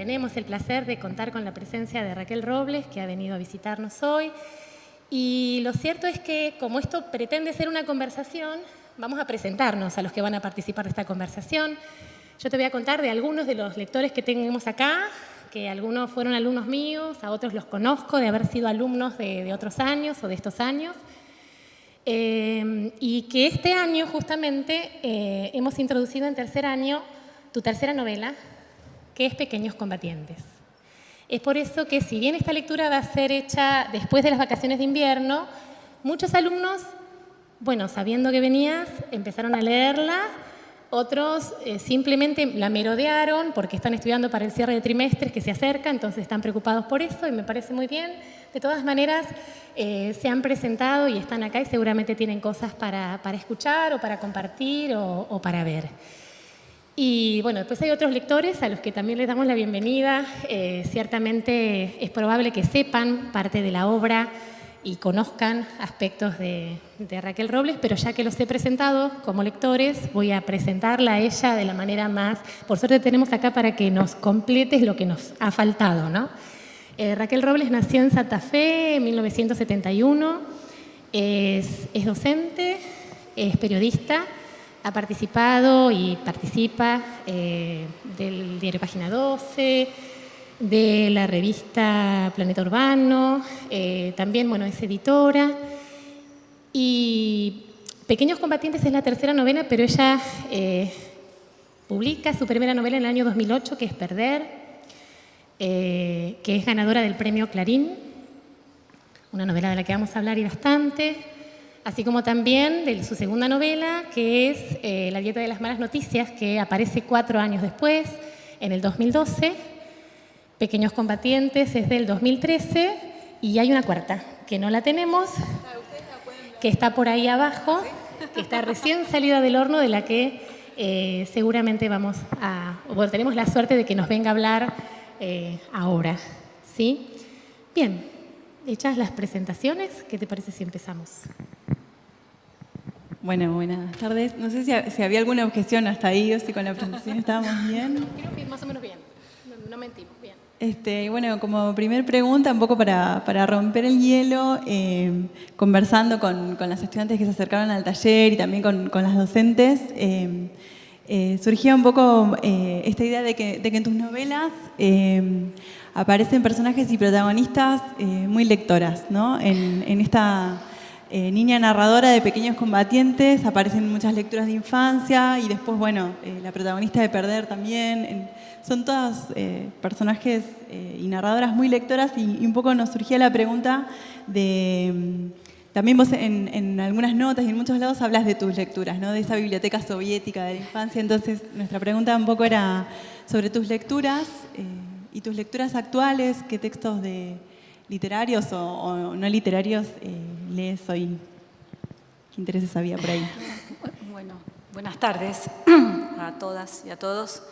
tenemos el placer de contar con la presencia de Raquel Robles, que ha venido a visitarnos hoy. Y lo cierto es que, como esto pretende ser una conversación, vamos a presentarnos a los que van a participar de esta conversación. Yo te voy a contar de algunos de los lectores que tenemos acá, que algunos fueron alumnos míos, a otros los conozco de haber sido alumnos de otros años o de estos años. Y que este año justamente hemos introducido en tercer año tu tercera novela, que es Pequeños Combatientes. Es por eso que, si bien esta lectura va a ser hecha después de las vacaciones de invierno, muchos alumnos, bueno, sabiendo que venías, empezaron a leerla. Otros simplemente la merodearon porque están estudiando para el cierre de trimestres que se acerca, entonces están preocupados por eso y me parece muy bien. De todas maneras, se han presentado y están acá y seguramente tienen cosas para escuchar o para compartir o para ver. Y bueno, después hay otros lectores a los que también les damos la bienvenida. Ciertamente es probable que sepan parte de la obra y conozcan aspectos de Raquel Robles, pero ya que los he presentado como lectores, voy a presentarla a ella de la manera más... Por suerte tenemos acá para que nos completes lo que nos ha faltado, ¿no? Raquel Robles nació en Santa Fe en 1971, es docente, es periodista, ha participado y participa del diario Página 12, de la revista Planeta Urbano, también, bueno, es editora. Y Pequeños Combatientes es la tercera novela, pero ella publica su primera novela en el año 2008, que es Perder, que es ganadora del premio Clarín, una novela de la que vamos a hablar y bastante, así como también de su segunda novela, que es La dieta de las malas noticias, que aparece 4 años después, en el 2012. Pequeños Combatientes es del 2013 y hay una cuarta, que no la tenemos, que está por ahí abajo, que está recién salida del horno, de la que seguramente vamos a... Bueno, tenemos la suerte de que nos venga a hablar ahora, ¿sí? Bien, hechas las presentaciones, ¿qué te parece si empezamos? Bueno, buenas tardes. No sé si había alguna objeción hasta ahí o si con la presentación estábamos bien. Creo que más o menos bien, no mentimos, bien. Bueno, como primer pregunta, un poco para romper el hielo, conversando con las estudiantes que se acercaron al taller y también con las docentes, surgía un poco esta idea de que en tus novelas aparecen personajes y protagonistas muy lectoras, ¿no? En esta niña narradora de Pequeños Combatientes aparecen muchas lecturas de infancia y después, bueno, la protagonista de Perder también. Son todas personajes y narradoras muy lectoras y un poco nos surgía la pregunta de... También vos en algunas notas y en muchos lados hablas de tus lecturas, ¿no? De esa biblioteca soviética de la infancia. Entonces, nuestra pregunta un poco era sobre tus lecturas y tus lecturas actuales, qué textos literarios o no literarios lees hoy. ¿Qué intereses había por ahí? Bueno, buenas tardes a todas y a todos.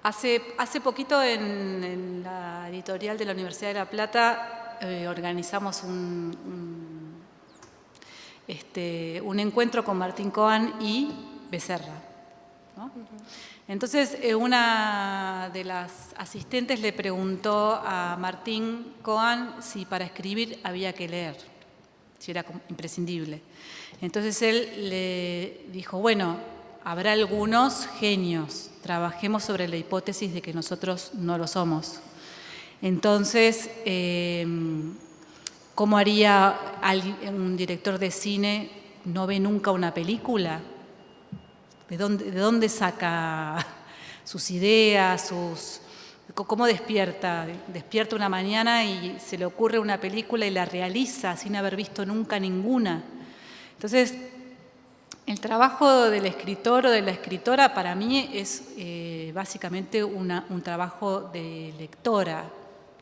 Hace poquito en la editorial de la Universidad de La Plata organizamos un encuentro con Martín Coan y Becerra, ¿no? Entonces, una de las asistentes le preguntó a Martín Coan si para escribir había que leer, si era imprescindible. Entonces él le dijo, bueno, habrá algunos genios, trabajemos sobre la hipótesis de que nosotros no lo somos. Entonces, ¿cómo haría un director de cine? ¿No ve nunca una película? ¿De dónde saca sus ideas, cómo despierta? Despierta una mañana y se le ocurre una película y la realiza sin haber visto nunca ninguna. Entonces, el trabajo del escritor o de la escritora para mí es básicamente un trabajo de lectora.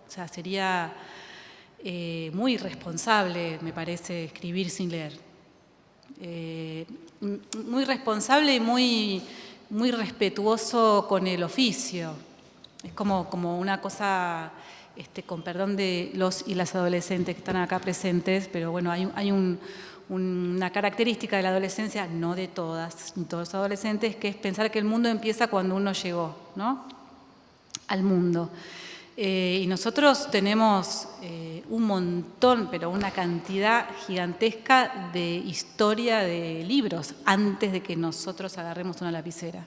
O sea, sería muy irresponsable, me parece, escribir sin leer. Muy responsable y muy respetuoso con el oficio. Es como una cosa, con perdón de los y las adolescentes que están acá presentes, pero bueno, hay un una característica de la adolescencia, no de todas ni todos los adolescentes, que es pensar que el mundo empieza cuando uno llegó, ¿no?, al mundo. Y nosotros tenemos un montón, pero una cantidad gigantesca de historia de libros antes de que nosotros agarremos una lapicera.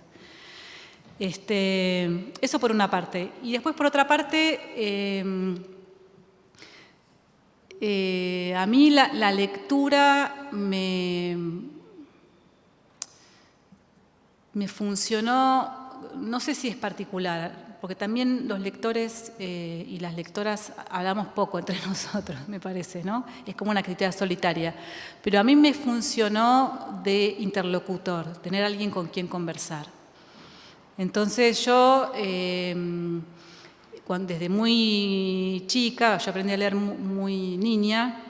Eso por una parte. Y después, por otra parte, a mí la lectura me funcionó, no sé si es particular, porque también los lectores y las lectoras hablamos poco entre nosotros, me parece, ¿no? Es como una escritura solitaria. Pero a mí me funcionó de interlocutor, tener a alguien con quien conversar. Entonces yo, desde muy chica, yo aprendí a leer muy niña,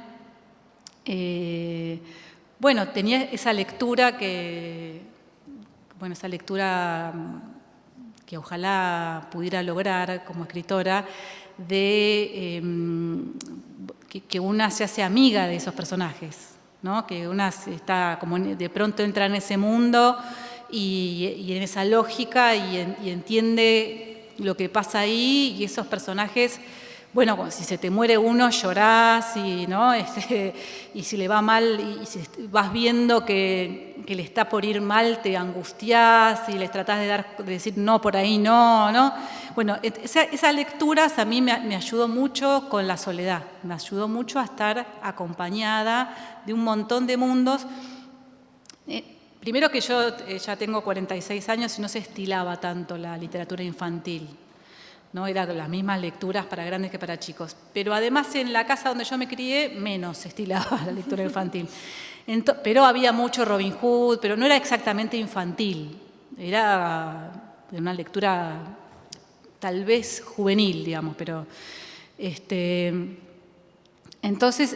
bueno, tenía esa lectura que ojalá pudiera lograr como escritora, de que una se hace amiga de esos personajes, ¿no? Que una está como de pronto entra en ese mundo y en esa lógica y entiende lo que pasa ahí, y esos personajes, bueno, si se te muere uno llorás, ¿no? Y si le va mal, y si vas viendo que le está por ir mal, te angustiás y les tratás de decir no, por ahí no, ¿no? Bueno, esas lecturas a mí me ayudó mucho con la soledad, me ayudó mucho a estar acompañada de un montón de mundos. Primero que yo ya tengo 46 años y no se estilaba tanto la literatura infantil, ¿no? Eran las mismas lecturas para grandes que para chicos. Pero además en la casa donde yo me crié, menos se estilaba la lectura infantil. Pero había mucho Robin Hood, pero no era exactamente infantil. Era una lectura tal vez juvenil, digamos, pero... Entonces,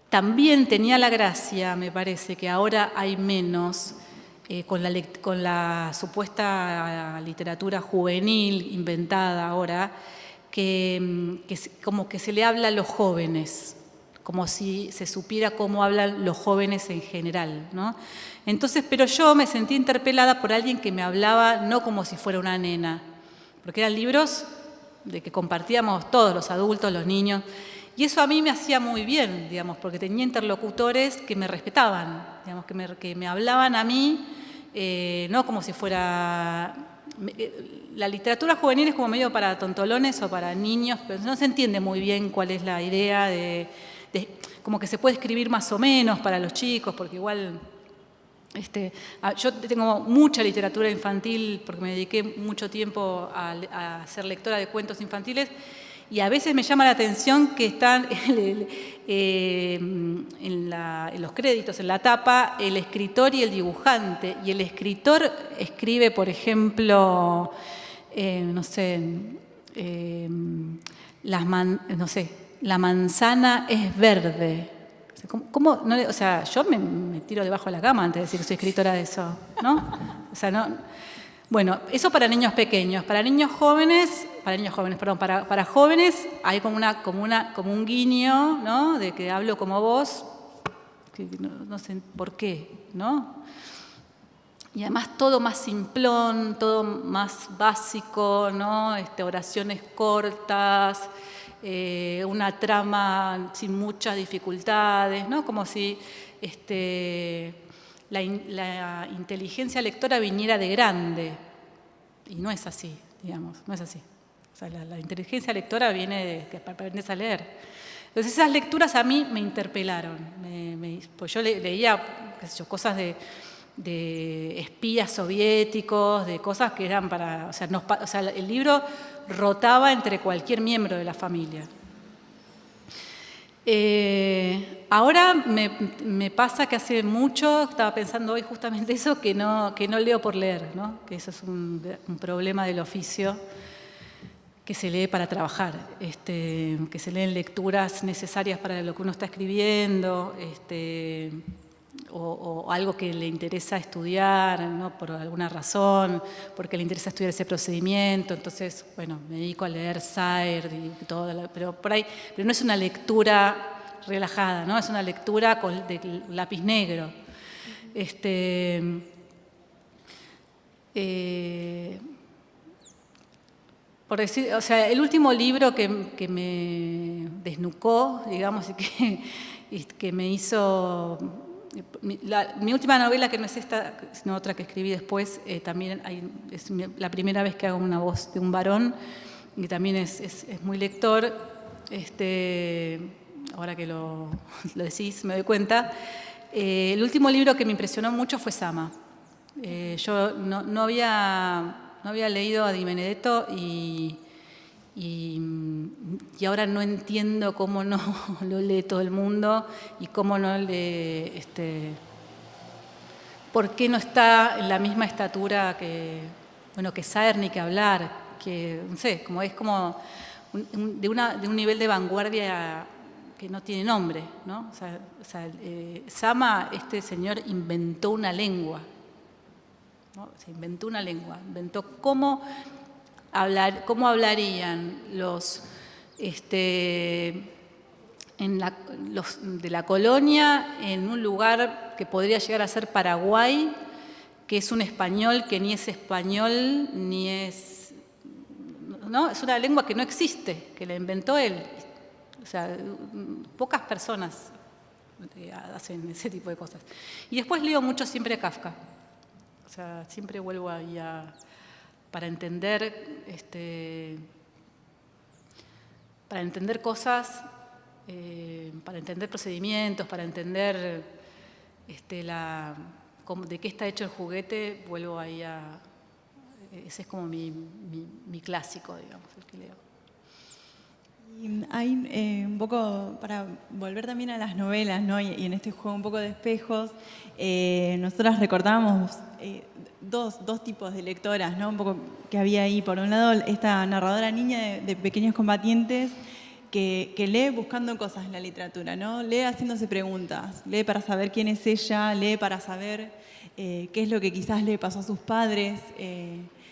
también tenía la gracia, me parece, que ahora hay menos, con la supuesta literatura juvenil inventada ahora, que como que se le habla a los jóvenes, como si se supiera cómo hablan los jóvenes en general, ¿no? Entonces, pero yo me sentí interpelada por alguien que me hablaba no como si fuera una nena, porque eran libros de que compartíamos todos, los adultos, los niños, y eso a mí me hacía muy bien, digamos, porque tenía interlocutores que me respetaban, digamos, que me hablaban a mí, no como si fuera... La literatura juvenil es como medio para tontolones o para niños, pero no se entiende muy bien cuál es la idea de como que se puede escribir más o menos para los chicos, porque igual... yo tengo mucha literatura infantil porque me dediqué mucho tiempo a ser lectora de cuentos infantiles, y a veces me llama la atención que están en los créditos, en la tapa, el escritor y el dibujante. Y el escritor escribe, por ejemplo, no sé, la manzana es verde. ¿Cómo no o sea, yo me tiro debajo de la cama antes de decir que soy escritora de eso, ¿no? O sea, no... Bueno, eso para niños pequeños. Para jóvenes hay como un guiño, ¿no? De que hablo como vos, que no sé por qué, ¿no? Y además todo más simplón, todo más básico, ¿no? Oraciones cortas, una trama sin muchas dificultades, ¿no? Como si la inteligencia lectora viniera de grande. Y no es así, digamos, no es así. O sea, la inteligencia lectora viene de que aprendes a leer. Entonces esas lecturas a mí me interpelaron. Pues yo leía, qué sé yo, cosas de espías soviéticos, de cosas que eran para... O sea, el libro rotaba entre cualquier miembro de la familia. Ahora me pasa que hace mucho, estaba pensando hoy justamente eso, que no leo por leer, ¿no? Que eso es un problema del oficio, que se lee para trabajar, que se leen lecturas necesarias para lo que uno está escribiendo, o algo que le interesa estudiar, ¿no? Por alguna razón, porque le interesa estudiar ese procedimiento. Entonces, bueno, me dedico a leer Sayre y todo, pero por ahí, pero no es una lectura relajada, ¿no? Es una lectura de lápiz negro. Por decir, o sea, el último libro que me desnucó, digamos, y que me hizo... Mi última novela, que no es esta, sino otra que escribí después, también es la primera vez que hago una voz de un varón, y también es muy lector. Ahora que lo decís, me doy cuenta. El último libro que me impresionó mucho fue Sama. Yo no había leído a Di Benedetto y ahora no entiendo cómo no lo lee todo el mundo y cómo no lee, por qué no está en la misma estatura que Saer, ni que hablar, que no sé, es como de un nivel de vanguardia que no tiene nombre, ¿no? Sama, este señor inventó una lengua, ¿no? Se inventó una lengua, inventó cómo hablarían los de la colonia en un lugar que podría llegar a ser Paraguay, que es un español que ni es español, ni es... ¿no? Es una lengua que no existe, que la inventó él. O sea, pocas personas hacen ese tipo de cosas. Y después leo mucho siempre a Kafka. O sea, siempre vuelvo ahí para entender cosas, para entender procedimientos, para entender de qué está hecho el juguete, vuelvo ahí ese es como mi clásico, digamos, el que leo. Y hay un poco, para volver también a las novelas, ¿no? Y en este juego un poco de espejos, nosotras recordábamos dos tipos de lectoras, ¿no? Un poco que había ahí. Por un lado, esta narradora niña de Pequeños Combatientes que lee buscando cosas en la literatura, ¿no? Lee haciéndose preguntas, lee para saber quién es ella, lee para saber qué es lo que quizás le pasó a sus padres.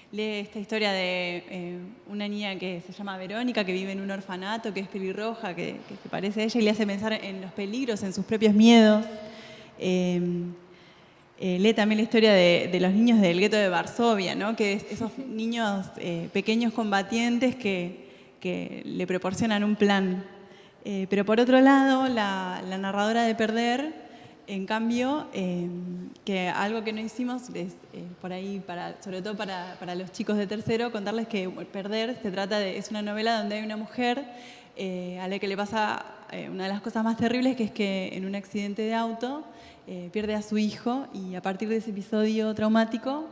Lee esta historia de una niña que se llama Verónica, que vive en un orfanato, que es pelirroja, que se parece a ella y le hace pensar en los peligros, en sus propios miedos. Lee también la historia de los niños del gueto de Varsovia, ¿no? Que es esos niños pequeños combatientes que le proporcionan un plan. Pero por otro lado, la narradora de Perder, en cambio, que algo que no hicimos es, por ahí, sobre todo para los chicos de tercero, contarles que Perder es una novela donde hay una mujer a la que le pasa una de las cosas más terribles, que es que en un accidente de auto pierde a su hijo y a partir de ese episodio traumático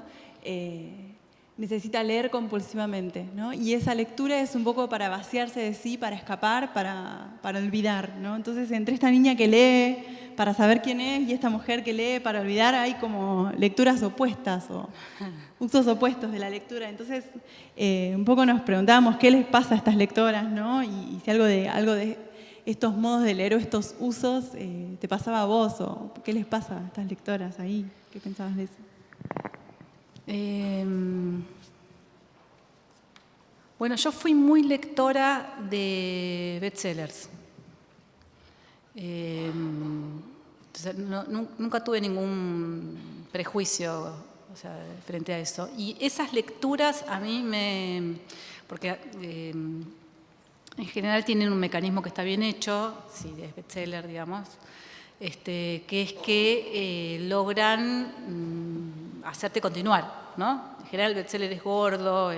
necesita leer compulsivamente, ¿no? Y esa lectura es un poco para vaciarse de sí, para escapar, para olvidar, ¿no? Entonces, entre esta niña que lee para saber quién es y esta mujer que lee para olvidar, hay como lecturas opuestas o usos opuestos de la lectura. Entonces, un poco nos preguntábamos qué les pasa a estas lectoras, ¿no? Y si algo de estos modos de leer o estos usos te pasaba a vos, o qué les pasa a estas lectoras ahí. ¿Qué pensabas de eso? Bueno, yo fui muy lectora de bestsellers. Nunca tuve ningún prejuicio, o sea, frente a eso. Y esas lecturas a mí porque en general tienen un mecanismo que está bien hecho, si es bestseller, digamos, que es que logran hacerte continuar, ¿no? En general el bestseller es gordo,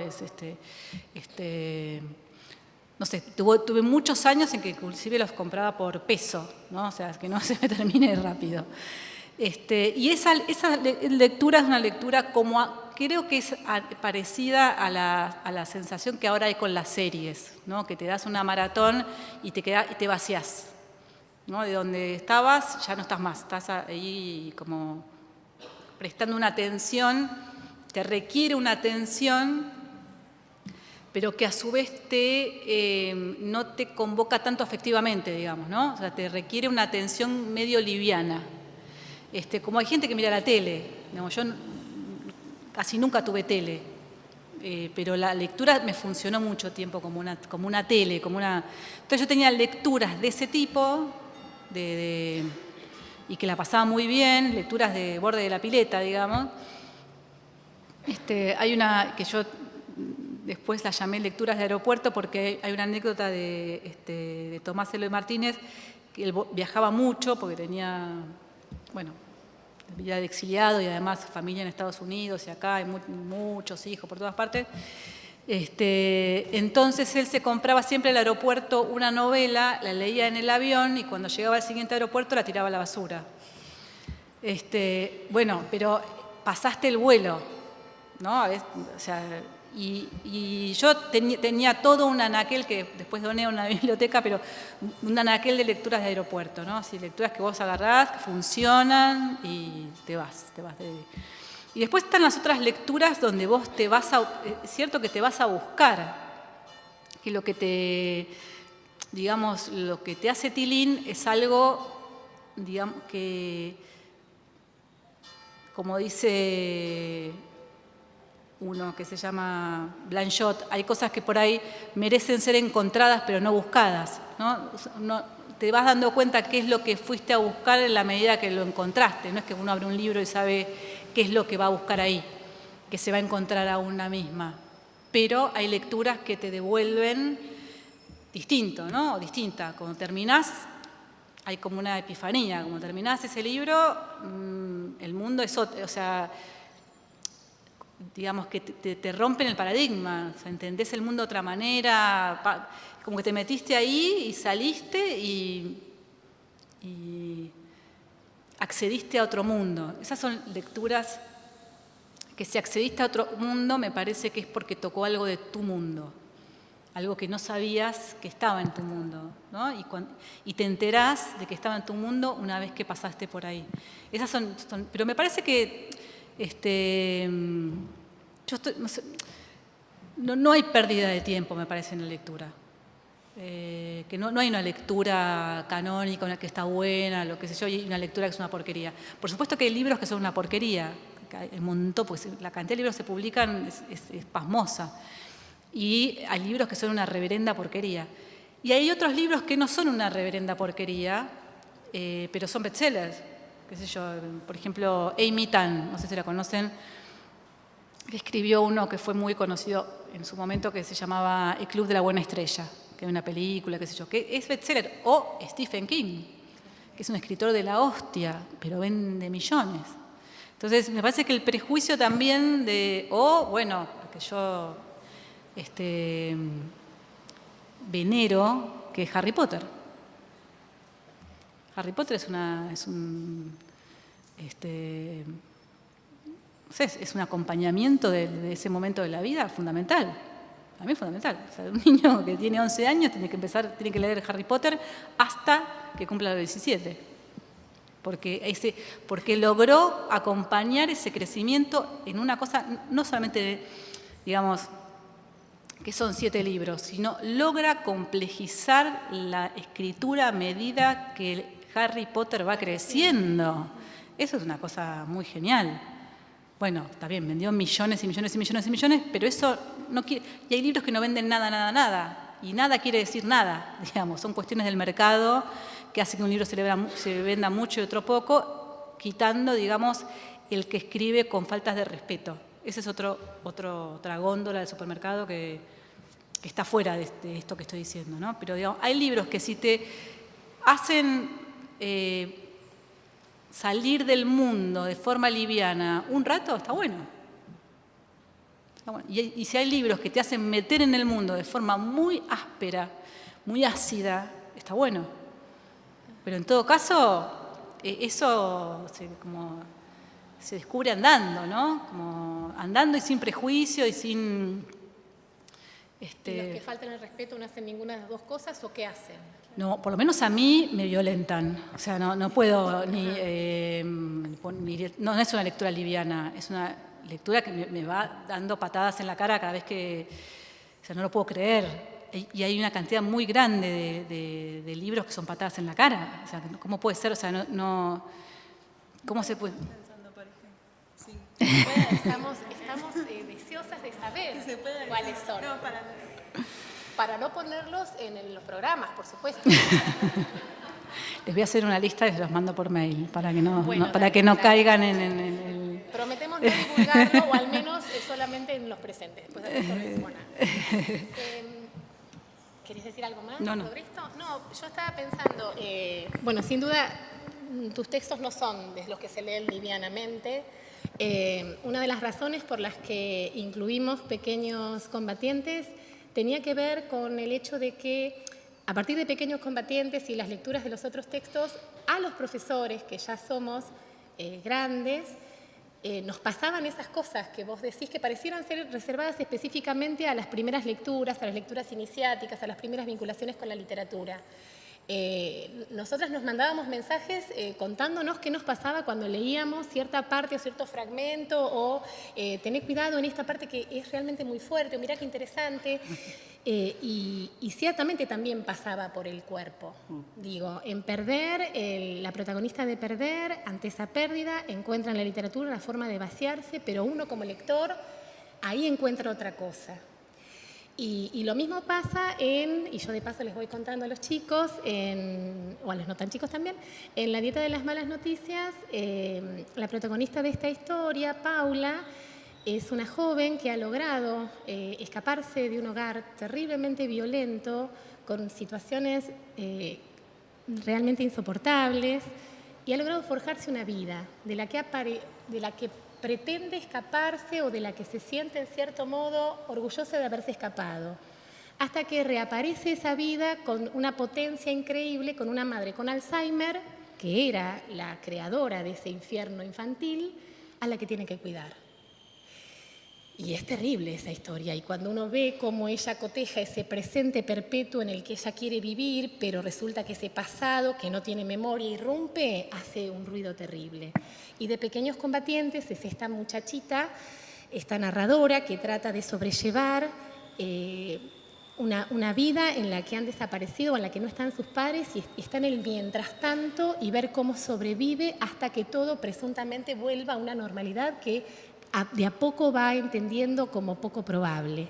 no sé, tuve muchos años en que inclusive los compraba por peso, ¿no? O sea, que no se me termine rápido. Y esa lectura es una lectura creo que es parecida a la sensación que ahora hay con las series, ¿no? Que te das una maratón y te vacías, ¿no? De donde estabas ya no estás más, estás ahí como prestando una atención, te requiere una atención, pero que a su vez no te convoca tanto afectivamente, digamos, ¿no? O sea, te requiere una atención medio liviana. Como hay gente que mira la tele, digamos, yo casi nunca tuve tele, pero la lectura me funcionó mucho tiempo como una tele, Entonces yo tenía lecturas de ese tipo, y que la pasaba muy bien, lecturas de borde de la pileta, digamos. Hay una que yo después la llamé lecturas de aeropuerto porque hay una anécdota de Tomás Eloy Martínez, que él viajaba mucho porque tenía, bueno, vida de exiliado y además familia en Estados Unidos y acá hay muchos hijos por todas partes. Entonces él se compraba siempre al aeropuerto una novela, la leía en el avión y cuando llegaba al siguiente aeropuerto la tiraba a la basura. Bueno, pero pasaste el vuelo, ¿no? O sea, y yo tenía todo un anaquel que después doné a una biblioteca, pero un anaquel de lecturas de aeropuerto, ¿no? Así, lecturas que vos agarrás, que funcionan y te vas Y después están las otras lecturas donde vos es cierto que te vas a buscar, que lo que te hace tilín es algo, digamos, que, como dice uno que se llama Blanchot, hay cosas que por ahí merecen ser encontradas pero no buscadas, ¿no? Te vas dando cuenta qué es lo que fuiste a buscar en la medida que lo encontraste, no es que uno abre un libro y sabe qué es lo que va a buscar ahí, que se va a encontrar a una misma. Pero hay lecturas que te devuelven distinto, ¿no? O distinta. Cuando terminás, hay como una epifanía. Cuando terminás ese libro, el mundo es otro. O sea, digamos que te rompen el paradigma. O sea, entendés el mundo de otra manera. Como que te metiste ahí y saliste y accediste a otro mundo. Esas son lecturas que si accediste a otro mundo me parece que es porque tocó algo de tu mundo, algo que no sabías que estaba en tu mundo, ¿no? Y te enterás de que estaba en tu mundo una vez que pasaste por ahí. Esas son pero me parece que no hay pérdida de tiempo, me parece, en la lectura. Que no hay una lectura canónica, una que está buena, lo que sé yo, y una lectura que es una porquería. Por supuesto que hay libros que son una porquería, hay un montón, pues la cantidad de libros que se publican es pasmosa. Y hay libros que son una reverenda porquería. Y hay otros libros que no son una reverenda porquería, pero son bestsellers. Qué sé yo, por ejemplo, Amy Tan, no sé si la conocen, que escribió uno que fue muy conocido en su momento, que se llamaba El Club de la Buena Estrella, que es una película, qué sé yo, que es bestseller. O Stephen King, que es un escritor de la hostia, pero vende millones. Entonces, me parece que el prejuicio también bueno, que yo venero, que es Harry Potter. Harry Potter es un acompañamiento de ese momento de la vida fundamental. Para mí es fundamental. O sea, un niño que tiene 11 años tiene que leer Harry Potter hasta que cumpla los 17. Porque logró acompañar ese crecimiento en una cosa, no solamente, digamos, que son 7 libros, sino logra complejizar la escritura a medida que Harry Potter va creciendo. Eso es una cosa muy genial. Bueno, está bien, vendió millones y millones y millones y millones, pero eso no quiere... Y hay libros que no venden nada. Y nada quiere decir nada, digamos. Son cuestiones del mercado que hacen que un libro se venda mucho y otro poco, quitando, digamos, el que escribe con faltas de respeto. Esa es otra góndola del supermercado que está fuera de esto que estoy diciendo, ¿no? Pero, digamos, hay libros que si te hacen... salir del mundo de forma liviana un rato, está bueno. Y si hay libros que te hacen meter en el mundo de forma muy áspera, muy ácida, está bueno. Pero en todo caso, eso se descubre andando, ¿no? Como andando y sin prejuicio y sin... ¿Y los que faltan el respeto no hacen ninguna de las dos cosas o qué hacen? No, por lo menos a mí me violentan. O sea, no puedo no es una lectura liviana, es una lectura que me va dando patadas en la cara cada vez que... O sea, no lo puedo creer. Y hay una cantidad muy grande de libros que son patadas en la cara. O sea, ¿cómo puede ser? O sea, ¿cómo se puede...? Estamos deseosas de saber cuáles son. Para no ponerlos en los programas, por supuesto. Les voy a hacer una lista y se los mando por mail para que no, Bueno, para que no caigan en el... Prometemos no divulgarlo, o al menos solamente en los presentes. Después de esto no decimos nada. ¿Querés decir algo más sobre esto? No, yo estaba pensando, bueno, sin duda, tus textos no son de los que se leen livianamente. Una de las razones por las que incluimos Pequeños Combatientes tenía que ver con el hecho de que, a partir de Pequeños Combatientes y las lecturas de los otros textos, a los profesores, que ya somos grandes, nos pasaban esas cosas que vos decís que parecieran ser reservadas específicamente a las primeras lecturas, a las lecturas iniciáticas, a las primeras vinculaciones con la literatura. Nosotras nos mandábamos mensajes contándonos qué nos pasaba cuando leíamos cierta parte o cierto fragmento, o tener cuidado en esta parte que es realmente muy fuerte, o mirá qué interesante. Y ciertamente también pasaba por el cuerpo. Digo, en Perder, la protagonista de Perder, ante esa pérdida, encuentra en la literatura una forma de vaciarse, pero uno como lector ahí encuentra otra cosa. Y lo mismo pasa y yo de paso les voy contando a los chicos, o a los no tan chicos también, en La dieta de las malas noticias, la protagonista de esta historia, Paula, es una joven que ha logrado escaparse de un hogar terriblemente violento, con situaciones realmente insoportables, y ha logrado forjarse una vida de la que pretende escaparse, o de la que se siente en cierto modo orgullosa de haberse escapado, hasta que reaparece esa vida con una potencia increíble, con una madre con Alzheimer, que era la creadora de ese infierno infantil, a la que tiene que cuidar. Y es terrible esa historia, y cuando uno ve cómo ella coteja ese presente perpetuo en el que ella quiere vivir, pero resulta que ese pasado, que no tiene memoria, irrumpe, hace un ruido terrible. Y de Pequeños Combatientes es esta muchachita, esta narradora, que trata de sobrellevar una vida en la que han desaparecido, o en la que no están sus padres, y está en el mientras tanto, y ver cómo sobrevive hasta que todo presuntamente vuelva a una normalidad que de a poco va entendiendo como poco probable.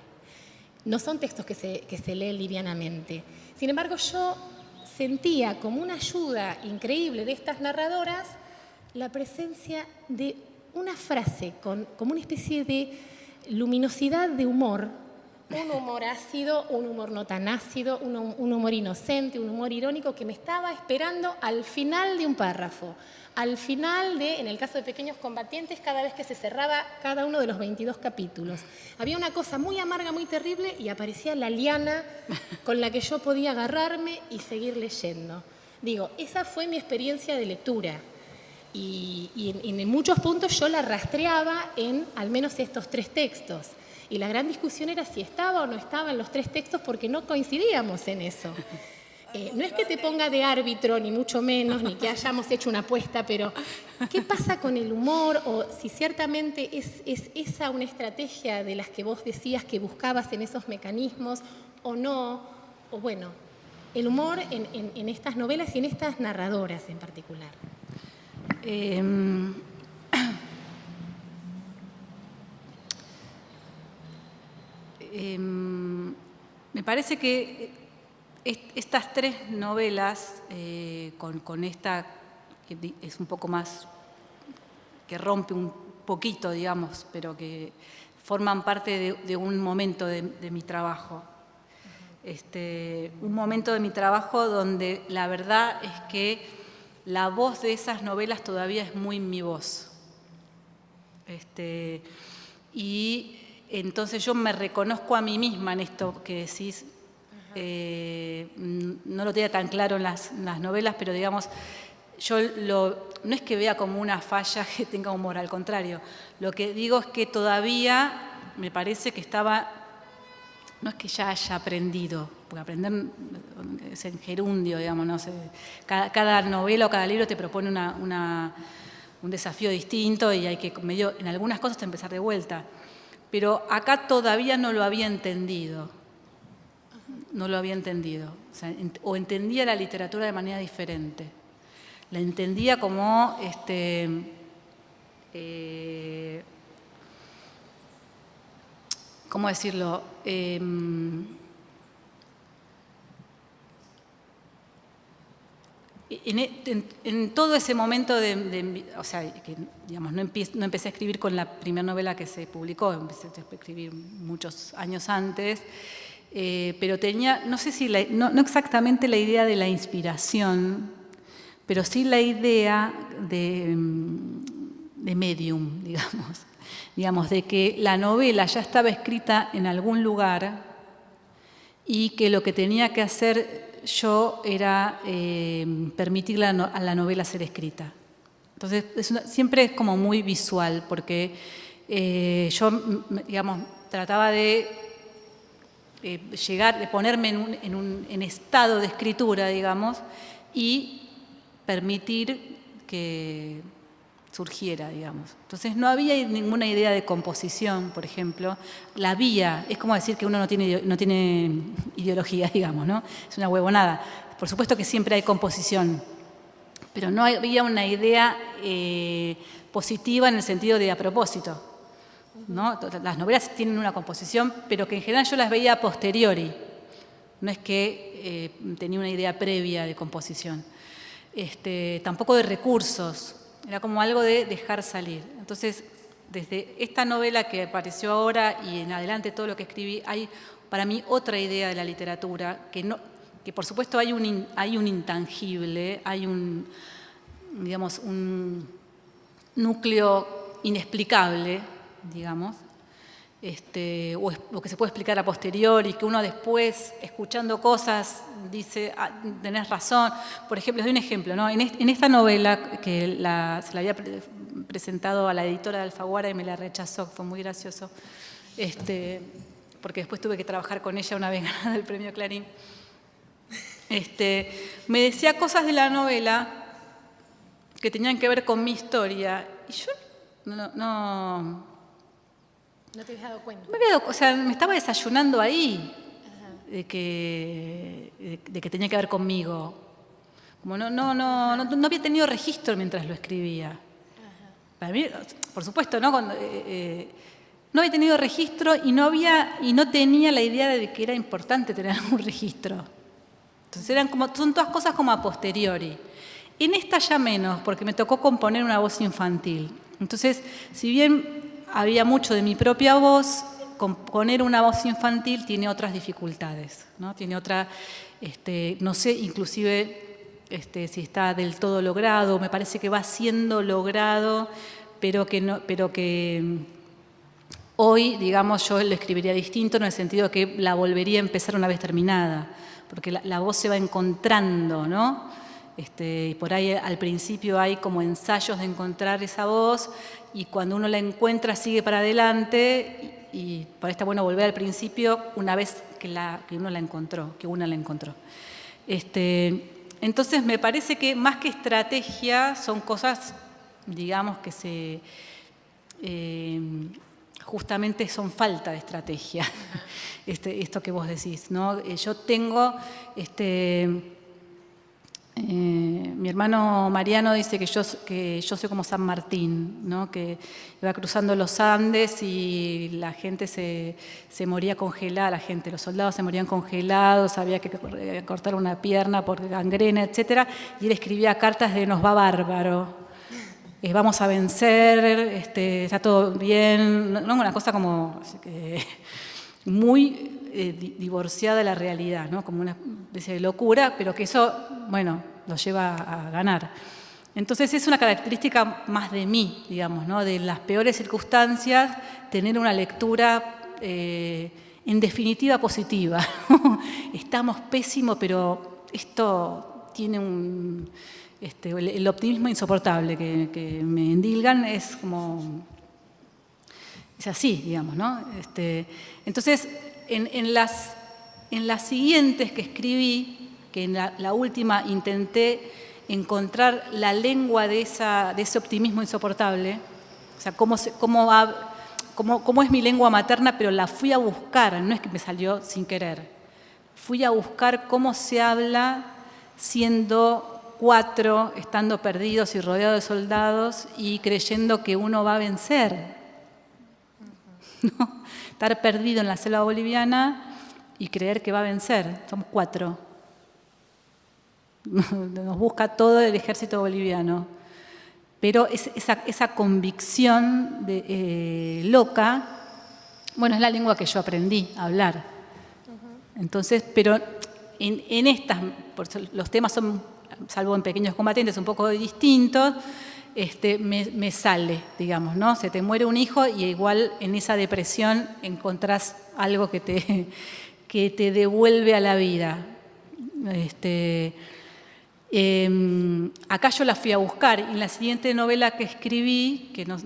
No son textos que se leen livianamente. Sin embargo, yo sentía como una ayuda increíble de estas narradoras la presencia de una frase como una especie de luminosidad de humor, un humor ácido, un humor no tan ácido, un humor inocente, un humor irónico, que me estaba esperando al final de un párrafo, al final en el caso de Pequeños Combatientes, cada vez que se cerraba cada uno de los 22 capítulos. Había una cosa muy amarga, muy terrible, y aparecía la liana con la que yo podía agarrarme y seguir leyendo. Digo, esa fue mi experiencia de lectura. Y en muchos puntos yo la rastreaba en al menos estos 3 textos. Y la gran discusión era si estaba o no estaba en los 3 textos, porque no coincidíamos en eso. No es que te ponga de árbitro, ni mucho menos, ni que hayamos hecho una apuesta, pero ¿qué pasa con el humor? O si ciertamente es esa una estrategia de las que vos decías que buscabas en esos mecanismos, o no. O bueno, el humor en estas novelas y en estas narradoras en particular. Me parece que estas 3 novelas, con esta que es un poco más, que rompe un poquito, digamos, pero que forman parte de un momento de mi trabajo. Un momento de mi trabajo donde la verdad es que la voz de esas novelas todavía es muy mi voz. Y entonces yo me reconozco a mí misma en esto que decís. No lo tenía tan claro en las novelas, pero digamos, yo no es que vea como una falla que tenga humor, al contrario. Lo que digo es que todavía me parece que no es que ya haya aprendido, porque aprender es en gerundio, digamos, no sé. Cada novela o cada libro te propone un desafío distinto, y hay que en algunas cosas empezar de vuelta. Pero acá todavía no lo había entendido. No lo había entendido. O entendía la literatura de manera diferente. La entendía como ¿cómo decirlo? en todo ese momento o sea, que, digamos, no empecé a escribir con la primera novela que se publicó, empecé a escribir muchos años antes, pero tenía, no sé si, no exactamente la idea de la inspiración, pero sí la idea de medium, digamos, de que la novela ya estaba escrita en algún lugar y que lo que tenía que hacer yo era permitirle a la novela ser escrita. Entonces, siempre es como muy visual, porque yo, digamos, trataba de llegar, de ponerme en estado de escritura, digamos, y permitir que surgiera, digamos. Entonces no había ninguna idea de composición, por ejemplo. La había, es como decir que uno no tiene ideología, digamos, ¿no? Es una huevonada. Por supuesto que siempre hay composición, pero no había una idea positiva en el sentido de a propósito, ¿no? Las novelas tienen una composición, pero que en general yo las veía a posteriori. No es que tenía una idea previa de composición. Tampoco de recursos. Era como algo de dejar salir. Entonces, desde esta novela que apareció ahora y en adelante todo lo que escribí, hay para mí otra idea de la literatura, que por supuesto hay un intangible, hay digamos, un núcleo inexplicable, digamos, o que se puede explicar a posteriori, que uno después, escuchando cosas, dice, tenés razón. Por ejemplo, les doy un ejemplo, ¿no? En esta novela, que se la había presentado a la editora de Alfaguara y me la rechazó, fue muy gracioso, porque después tuve que trabajar con ella una vez ganada el premio Clarín. Me decía cosas de la novela que tenían que ver con mi historia, y yo ¿No te habías dado cuenta? o sea, me estaba desayunando ahí de que tenía que ver conmigo. Como no había tenido registro mientras lo escribía. Para mí, por supuesto, ¿no? No había tenido registro y no tenía la idea de que era importante tener un registro. Entonces son todas cosas como a posteriori. En esta ya menos, porque me tocó componer una voz infantil. Entonces, si bien había mucho de mi propia voz, componer una voz infantil tiene otras dificultades, ¿no? Tiene otra, no sé, inclusive si está del todo logrado, me parece que va siendo logrado, pero que hoy, digamos, yo lo escribiría distinto en el sentido que la volvería a empezar una vez terminada, porque la voz se va encontrando, ¿no? Y por ahí al principio hay como ensayos de encontrar esa voz y cuando uno la encuentra sigue para adelante y por ahí está bueno volver al principio una vez que una la encontró. Entonces me parece que más que estrategia son cosas, digamos, que justamente son falta de estrategia, esto que vos decís, ¿no? Yo tengo... mi hermano Mariano dice que yo soy como San Martín, ¿no? Que iba cruzando los Andes y la gente se moría congelada, los soldados se morían congelados, había que cortar una pierna por gangrena, etc. Y él escribía cartas de nos va bárbaro, vamos a vencer, está todo bien, ¿no? Una cosa como muy divorciada de la realidad, ¿no? Como una especie de locura, pero que eso, bueno, lo lleva a ganar. Entonces es una característica más de mí, digamos, ¿no? De las peores circunstancias, tener una lectura en definitiva positiva. Estamos pésimos, pero esto tiene el optimismo insoportable que me endilgan, es como... Es así, digamos, ¿no? Entonces, en las siguientes que escribí, que en la última intenté encontrar la lengua de ese optimismo insoportable, o sea, cómo es mi lengua materna, pero la fui a buscar, no es que me salió sin querer. Fui a buscar cómo se habla siendo 4, estando perdidos y rodeados de soldados y creyendo que uno va a vencer. ¿No? Estar perdido en la selva boliviana y creer que va a vencer. Somos 4. nos busca todo el ejército boliviano. Pero esa convicción loca, bueno, es la lengua que yo aprendí a hablar. Entonces, pero en estas, los temas son, salvo en Pequeños Combatientes, un poco distintos, me sale, digamos, ¿no? Se te muere un hijo y igual en esa depresión encontrás algo que te devuelve a la vida. Acá yo la fui a buscar y en la siguiente novela que escribí, que no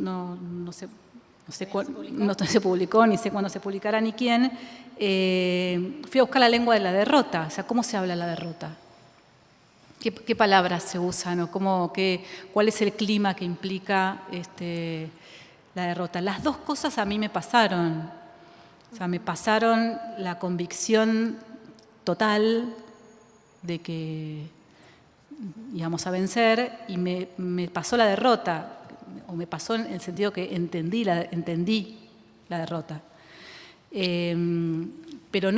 se publicó, ni sé cuándo se publicará ni quién, fui a buscar la lengua de la derrota, o sea, cómo se habla la derrota. ¿Qué palabras se usan? ¿O cuál es el clima que implica la derrota? Las dos cosas a mí me pasaron. O sea, me pasaron la convicción total de que íbamos a vencer y me pasó la derrota, o me pasó en el sentido que entendí la derrota. Pero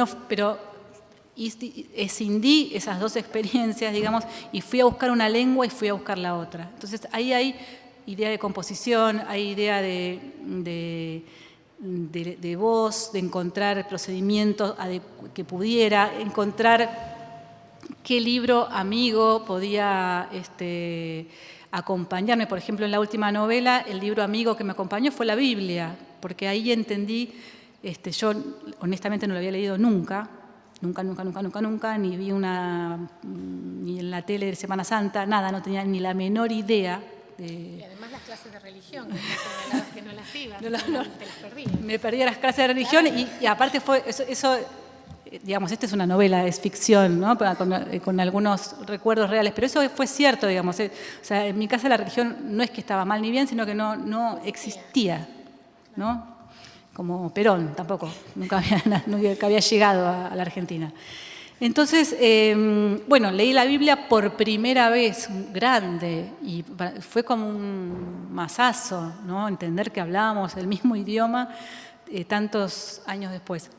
escindí esas dos experiencias, digamos, y fui a buscar una lengua y fui a buscar la otra. Entonces ahí hay idea de composición, hay idea de voz, de encontrar procedimientos que pudiera, encontrar qué libro amigo podía acompañarme. Por ejemplo, en la última novela, el libro amigo que me acompañó fue la Biblia, porque ahí entendí, yo honestamente no lo había leído nunca, ni vi ni en la tele de Semana Santa, nada, no tenía ni la menor idea. Y además las clases de religión, que no las ibas, te las perdías. Me perdía las clases de religión y aparte fue eso, digamos, esta es una novela, es ficción, ¿no? Con algunos recuerdos reales, pero eso fue cierto, digamos. O sea, en mi casa la religión no es que estaba mal ni bien, sino que no existía, ¿no? Como Perón tampoco, nunca había llegado a la Argentina. Entonces, bueno, leí la Biblia por primera vez, grande, y fue como un masazo, ¿no? Entender que hablábamos el mismo idioma tantos años después.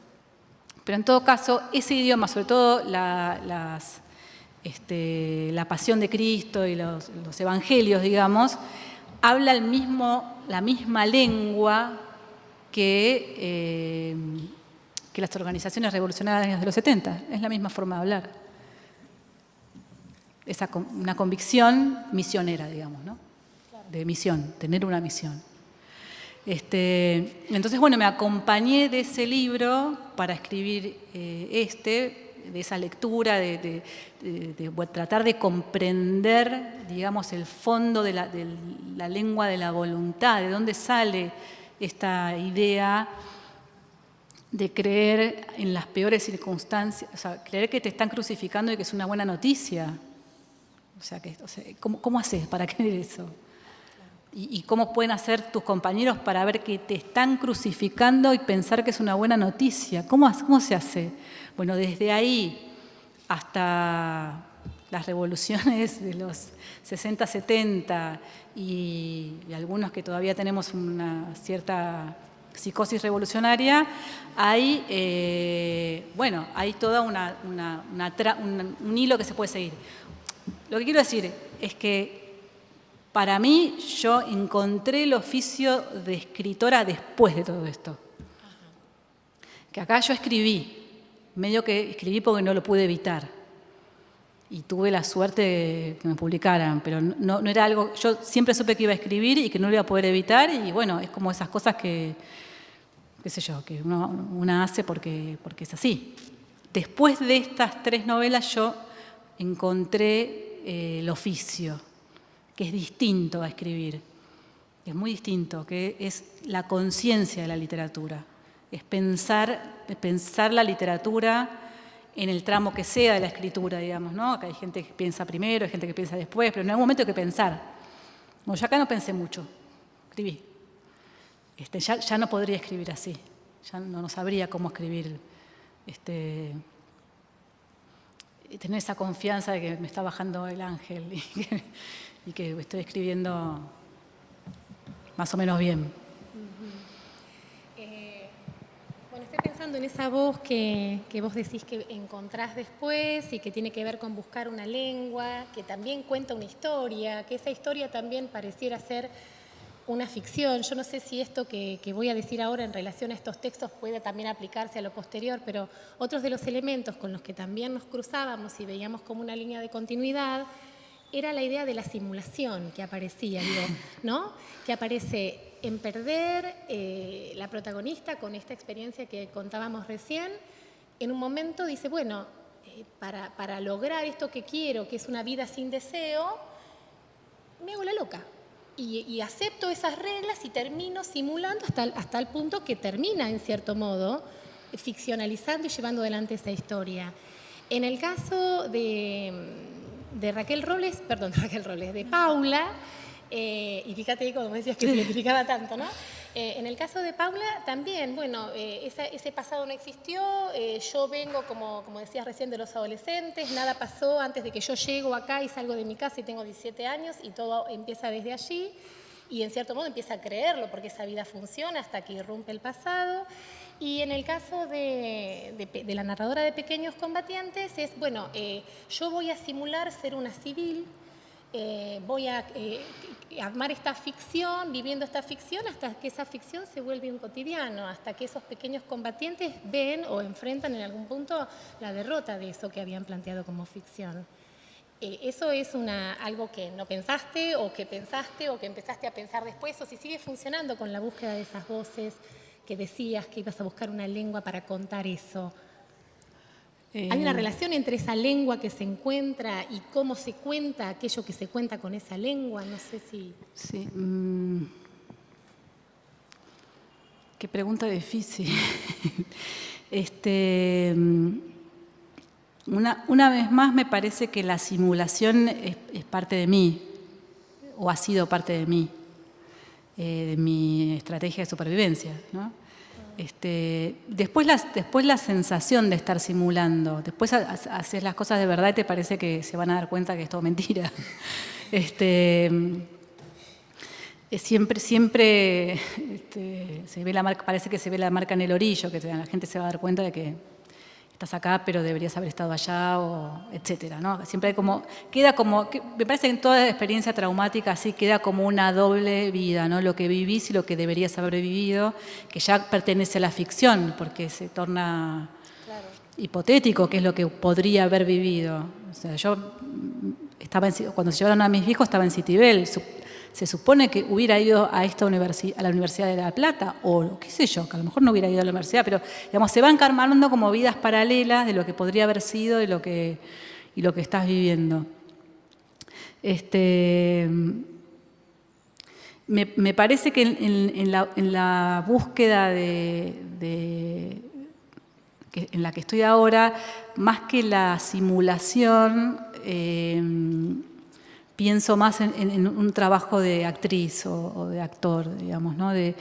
Pero en todo caso, ese idioma, sobre todo la pasión de Cristo y los evangelios, digamos, habla la misma lengua que las organizaciones revolucionarias de los 70. Es la misma forma de hablar. Una convicción misionera, digamos, ¿no? De misión, tener una misión. Entonces, bueno, me acompañé de ese libro para escribir de esa lectura, de tratar de comprender, digamos, el fondo de la lengua de la voluntad, de dónde sale esta idea de creer en las peores circunstancias, o sea, creer que te están crucificando y que es una buena noticia. O sea, ¿cómo haces para creer eso? ¿Y cómo pueden hacer tus compañeros para ver que te están crucificando y pensar que es una buena noticia? ¿Cómo se hace? Bueno, desde ahí hasta las revoluciones de los 60, 70 y algunos que todavía tenemos una cierta psicosis revolucionaria, hay toda un hilo que se puede seguir. Lo que quiero decir es que para mí yo encontré el oficio de escritora después de todo esto. Que acá yo escribí, medio que escribí porque no lo pude evitar. Y tuve la suerte de que me publicaran, pero no era algo. Yo siempre supe que iba a escribir y que no lo iba a poder evitar, y bueno, es como esas cosas que, qué sé yo, que una hace porque es así. Después de estas 3 novelas yo encontré el oficio, que es distinto a escribir, es muy distinto, que es la conciencia de la literatura, es pensar la literatura en el tramo que sea de la escritura, digamos, ¿no? Acá hay gente que piensa primero, hay gente que piensa después, pero en algún momento hay que pensar. Bueno, yo acá no pensé mucho, escribí. Ya no podría escribir así, ya no sabría cómo escribir, tener esa confianza de que me está bajando el ángel y que estoy escribiendo más o menos bien. Bueno, estoy pensando pensando en esa voz que vos decís que encontrás después y que tiene que ver con buscar una lengua, que también cuenta una historia, que esa historia también pareciera ser una ficción. Yo no sé si esto que voy a decir ahora en relación a estos textos puede también aplicarse a lo posterior, pero otros de los elementos con los que también nos cruzábamos y veíamos como una línea de continuidad era la idea de la simulación que aparecía, digo, ¿no? Que aparece en Perder, la protagonista con esta experiencia que contábamos recién, en un momento dice, bueno, para lograr esto que quiero, que es una vida sin deseo, me hago la loca. Y acepto esas reglas y termino simulando hasta el punto que termina, en cierto modo, ficcionalizando y llevando adelante esa historia. En el caso de Raquel Robles, de Paula, y fíjate como decías que se identificaba tanto, ¿no? En el caso de Paula también, bueno, ese pasado no existió, yo vengo, como decías recién, de los adolescentes, nada pasó antes de que yo llego acá y salgo de mi casa y tengo 17 años y todo empieza desde allí y en cierto modo empieza a creerlo porque esa vida funciona hasta que irrumpe el pasado. Y en el caso de la narradora de Pequeños Combatientes es, bueno, yo voy a simular ser una civil, voy a armar esta ficción, viviendo esta ficción, hasta que esa ficción se vuelve un cotidiano, hasta que esos pequeños combatientes ven o enfrentan en algún punto la derrota de eso que habían planteado como ficción. ¿Eso es algo que no pensaste o que pensaste o que empezaste a pensar después, o si sigue funcionando con la búsqueda de esas voces que decías que ibas a buscar una lengua para contar eso? ¿Hay una relación entre esa lengua que se encuentra y cómo se cuenta aquello que se cuenta con esa lengua? No sé si... Sí. Qué pregunta difícil. Una vez más me parece que la simulación es parte de mí, o ha sido parte de mi estrategia de supervivencia, ¿no? Después la sensación de estar simulando, después haces las cosas de verdad y te parece que se van a dar cuenta que es todo mentira. Siempre se ve la marca, parece que se ve la marca en el orillo, que la gente se va a dar cuenta de que estás acá, pero deberías haber estado allá, o etcétera, ¿no? Siempre hay me parece que en toda experiencia traumática así queda como una doble vida, ¿no? Lo que vivís y lo que deberías haber vivido, que ya pertenece a la ficción, porque se torna hipotético, que es lo que podría haber vivido. O sea, cuando se llevaron a mis hijos estaba en Citibel. Se supone que hubiera ido a la Universidad de La Plata, o qué sé yo, que a lo mejor no hubiera ido a la universidad, pero digamos, se van armando como vidas paralelas de lo que podría haber sido y lo que estás viviendo. Me parece que en la búsqueda en la que estoy ahora, más que la simulación, pienso más en un trabajo de actriz o de actor, digamos, ¿no? De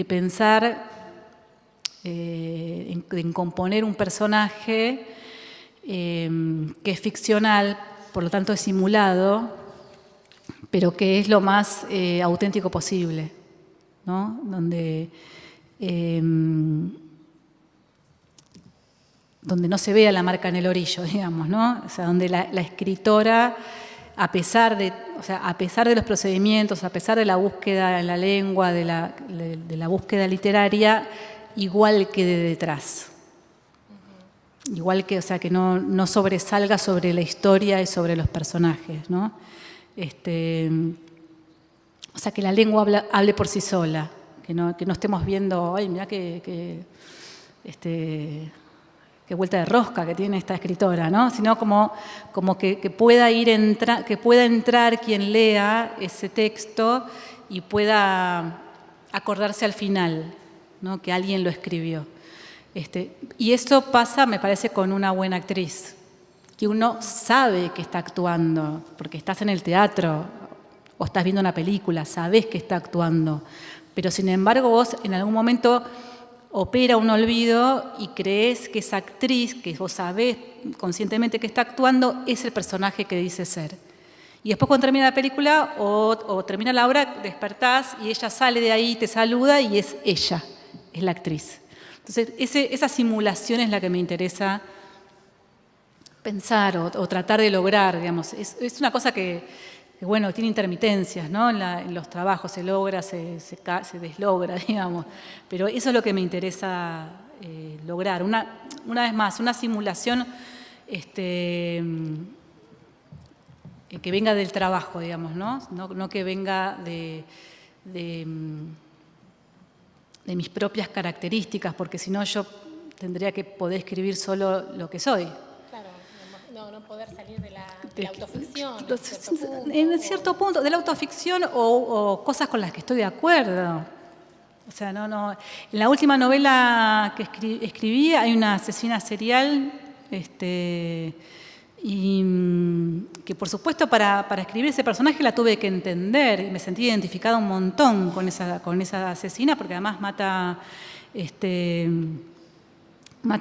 pensar en componer un personaje que es ficcional, por lo tanto es simulado, pero que es lo más auténtico posible, ¿no? donde no se vea la marca en el orillo, digamos, ¿no? O sea, donde la escritora, a pesar de los procedimientos, a pesar de la búsqueda en la lengua, de la búsqueda literaria, igual quede detrás. Igual que, o sea, que no sobresalga sobre la historia y sobre los personajes, ¿no? O sea, que la lengua hable por sí sola, que no estemos viendo, ay, mirá qué vuelta de rosca que tiene esta escritora, ¿no? Sino como que pueda entrar quien lea ese texto y pueda acordarse al final, ¿no? Que alguien lo escribió. Y eso pasa, me parece, con una buena actriz, que uno sabe que está actuando, porque estás en el teatro o estás viendo una película, sabés que está actuando, pero sin embargo vos en algún momento opera un olvido y crees que esa actriz, que vos sabés conscientemente que está actuando, es el personaje que dice ser. Y después cuando termina la película o termina la obra, despertás y ella sale de ahí, te saluda y es ella, es la actriz. Entonces, esa simulación es la que me interesa pensar o tratar de lograr, digamos. Es una cosa que, bueno, tiene intermitencias, ¿no? En los trabajos se logra, se deslogra, digamos. Pero eso es lo que me interesa lograr. Una vez más, una simulación que venga del trabajo, digamos, ¿no? No que venga de mis propias características, porque si no yo tendría que poder escribir solo lo que soy. Claro, no poder salir de la autoficción. En cierto punto, de la autoficción o cosas con las que estoy de acuerdo. O sea, no. En la última novela que escribí hay una asesina serial, y que por supuesto para escribir ese personaje la tuve que entender y me sentí identificada un montón con esa asesina, porque además mata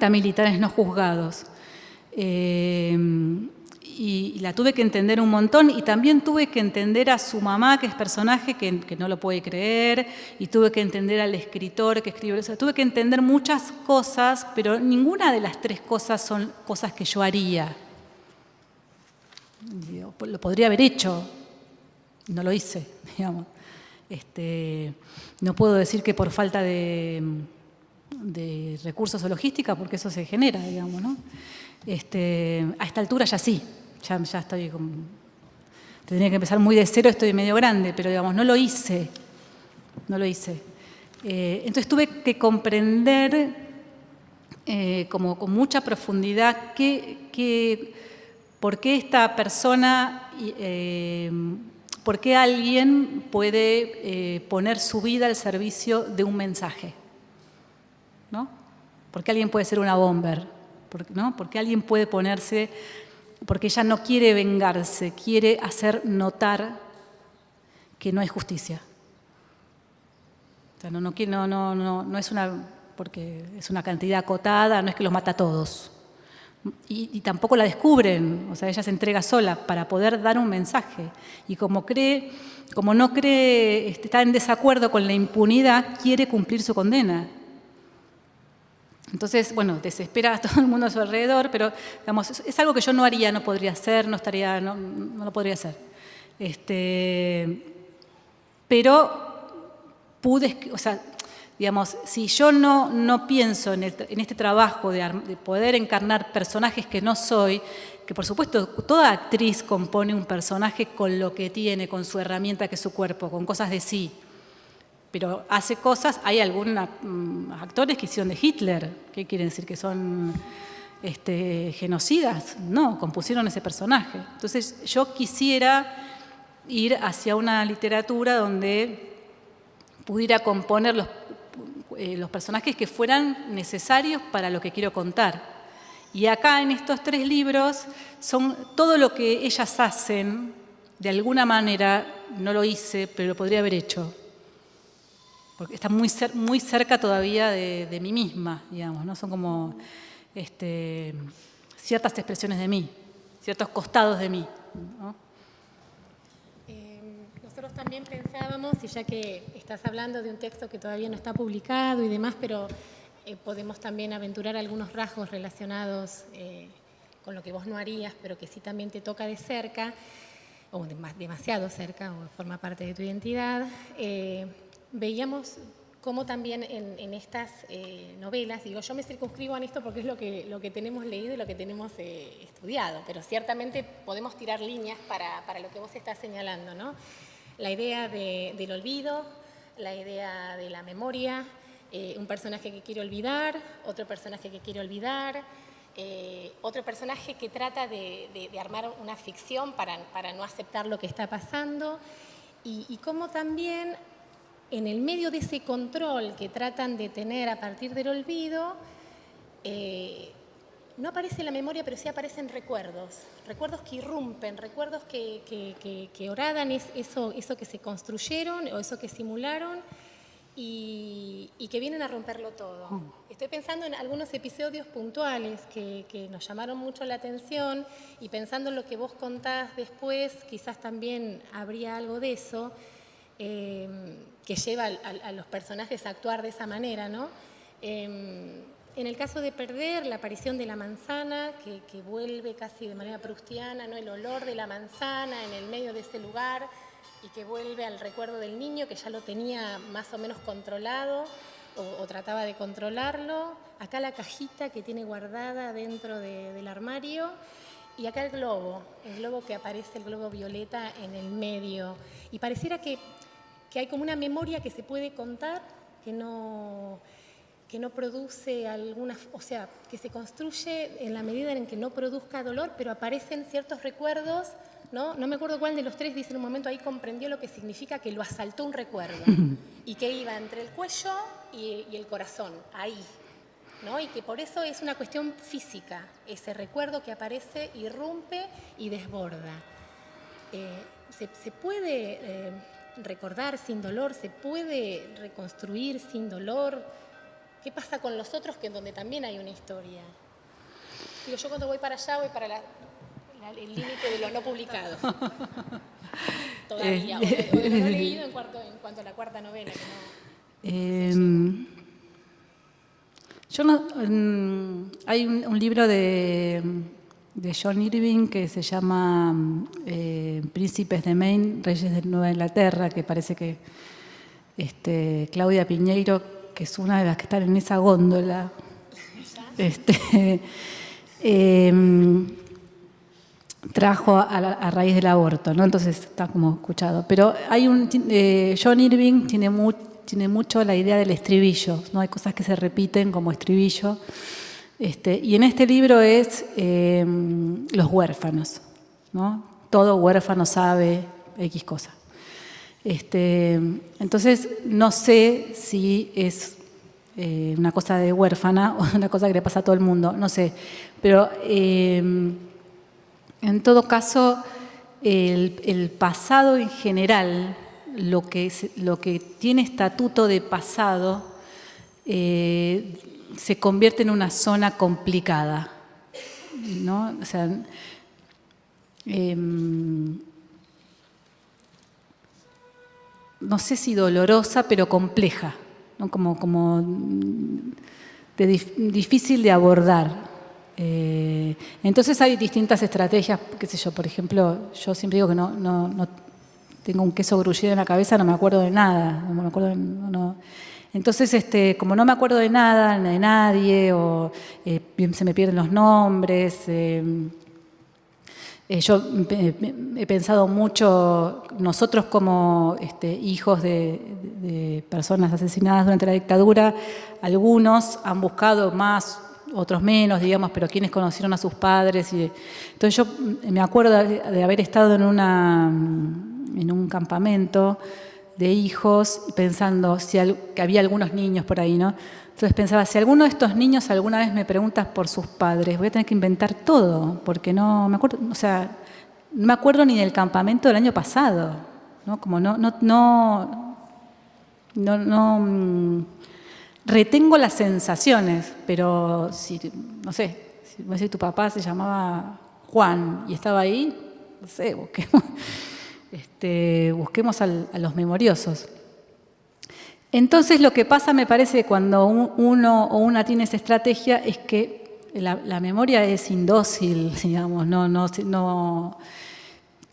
militares no juzgados. Y la tuve que entender un montón y también tuve que entender a su mamá, que es personaje que no lo puede creer, y tuve que entender al escritor que escribe. O sea, tuve que entender muchas cosas, pero ninguna de las tres cosas son cosas que yo haría. Lo podría haber hecho, no lo hice, digamos. No puedo decir que por falta de recursos o logística, porque eso se genera, digamos, ¿no? A esta altura ya sí, ya estoy tendría que empezar muy de cero, estoy medio grande, pero digamos, no lo hice. Entonces tuve que comprender como con mucha profundidad por qué esta persona, por qué alguien puede poner su vida al servicio de un mensaje, ¿no? ¿Por qué alguien puede ser una bomber? ¿No? ¿Por qué alguien puede ponerse, porque ella no quiere vengarse, quiere hacer notar que no hay justicia? O sea, no es porque es una cantidad acotada, no es que los mata a todos. Y tampoco la descubren, o sea, ella se entrega sola para poder dar un mensaje. Y como no cree, está en desacuerdo con la impunidad, quiere cumplir su condena. Entonces, bueno, desespera a todo el mundo a su alrededor, pero digamos, es algo que yo no haría, no podría hacer, no lo podría hacer. Pero pude, o sea, digamos, si yo no pienso en este trabajo de poder encarnar personajes que no soy, que por supuesto toda actriz compone un personaje con lo que tiene, con su herramienta que es su cuerpo, con cosas de sí. Pero hace cosas, hay algunos actores que hicieron de Hitler, ¿qué quiere decir? ¿Que son genocidas? No, compusieron ese personaje. Entonces yo quisiera ir hacia una literatura donde pudiera componer los personajes que fueran necesarios para lo que quiero contar. Y acá en estos 3 libros son todo lo que ellas hacen, de alguna manera, no lo hice, pero lo podría haber hecho. Porque está muy cerca todavía de mí misma, digamos, ¿no? Son como ciertas expresiones de mí, ciertos costados de mí, ¿no? Nosotros también pensábamos, y ya que estás hablando de un texto que todavía no está publicado y demás, pero podemos también aventurar algunos rasgos relacionados con lo que vos no harías, pero que sí también te toca de cerca, o demasiado cerca, o forma parte de tu identidad. Veíamos cómo también en estas novelas, digo, yo me circunscribo en esto porque es lo que tenemos leído y lo que tenemos estudiado, pero ciertamente podemos tirar líneas para lo que vos estás señalando, ¿no? La idea del olvido, la idea de la memoria, un personaje que quiere olvidar, otro personaje que quiere olvidar, otro personaje que trata de armar una ficción para no aceptar lo que está pasando, y cómo también en el medio de ese control que tratan de tener a partir del olvido, no aparece la memoria, pero sí aparecen recuerdos que irrumpen, recuerdos que horadan eso que se construyeron o eso que simularon y que vienen a romperlo todo. Estoy pensando en algunos episodios puntuales que nos llamaron mucho la atención y pensando en lo que vos contás después, quizás también habría algo de eso, que lleva a los personajes a actuar de esa manera, ¿no? En el caso de Perder, la aparición de la manzana, que vuelve casi de manera proustiana, ¿no? El olor de la manzana en el medio de ese lugar y que vuelve al recuerdo del niño que ya lo tenía más o menos controlado o trataba de controlarlo. Acá la cajita que tiene guardada dentro del armario y acá el globo que aparece, el globo violeta en el medio. Y pareciera que hay como una memoria que se puede contar, que no produce alguna, o sea, que se construye en la medida en que no produzca dolor, pero aparecen ciertos recuerdos, ¿no? No me acuerdo cuál de los tres dice en un momento, ahí comprendió lo que significa que lo asaltó un recuerdo y que iba entre el cuello y el corazón, ahí, ¿no? Y que por eso es una cuestión física, ese recuerdo que aparece, irrumpe y desborda. Se puede recordar sin dolor, se puede reconstruir sin dolor. ¿Qué pasa con los otros que en donde también hay una historia? Digo, yo cuando voy para allá voy para el límite de lo no publicado. Todavía. O de lo no leído en cuanto a la cuarta novela. Que no, yo no, hay un libro de John Irving que se llama Príncipes de Maine, Reyes de Nueva Inglaterra, que parece que Claudia Piñeiro, que es una de las que están en esa góndola, trajo a raíz del aborto, ¿no? Entonces está como escuchado. Pero hay John Irving tiene mucho la idea del estribillo, ¿no? Hay cosas que se repiten como estribillo. Y en este libro es los huérfanos, ¿no? Todo huérfano sabe X cosa. Entonces, no sé si es una cosa de huérfana o una cosa que le pasa a todo el mundo, no sé. Pero en todo caso, el pasado en general, lo que tiene estatuto de pasado, se convierte en una zona complicada, ¿no? O sea, no sé si dolorosa, pero compleja, ¿no? Como difícil de abordar. Entonces hay distintas estrategias, qué sé yo, por ejemplo, yo siempre digo que no tengo un queso gruyere en la cabeza, no me acuerdo de nada, no me acuerdo Entonces, como no me acuerdo de nada, de nadie, o se me pierden los nombres. Yo he pensado mucho, nosotros como hijos de personas asesinadas durante la dictadura, algunos han buscado más, otros menos, digamos, pero quienes conocieron a sus padres. Entonces yo me acuerdo de haber estado en un campamento de hijos, pensando que había algunos niños por ahí, ¿no? Entonces pensaba, si alguno de estos niños alguna vez me pregunta por sus padres, voy a tener que inventar todo, porque no me acuerdo, o sea, no me acuerdo ni del campamento del año pasado, ¿no? Como retengo las sensaciones, pero no sé, si tu papá se llamaba Juan y estaba ahí, no sé, busquemos a los memoriosos. Entonces lo que pasa, me parece, cuando uno o una tiene esa estrategia es que la memoria es indócil, digamos, no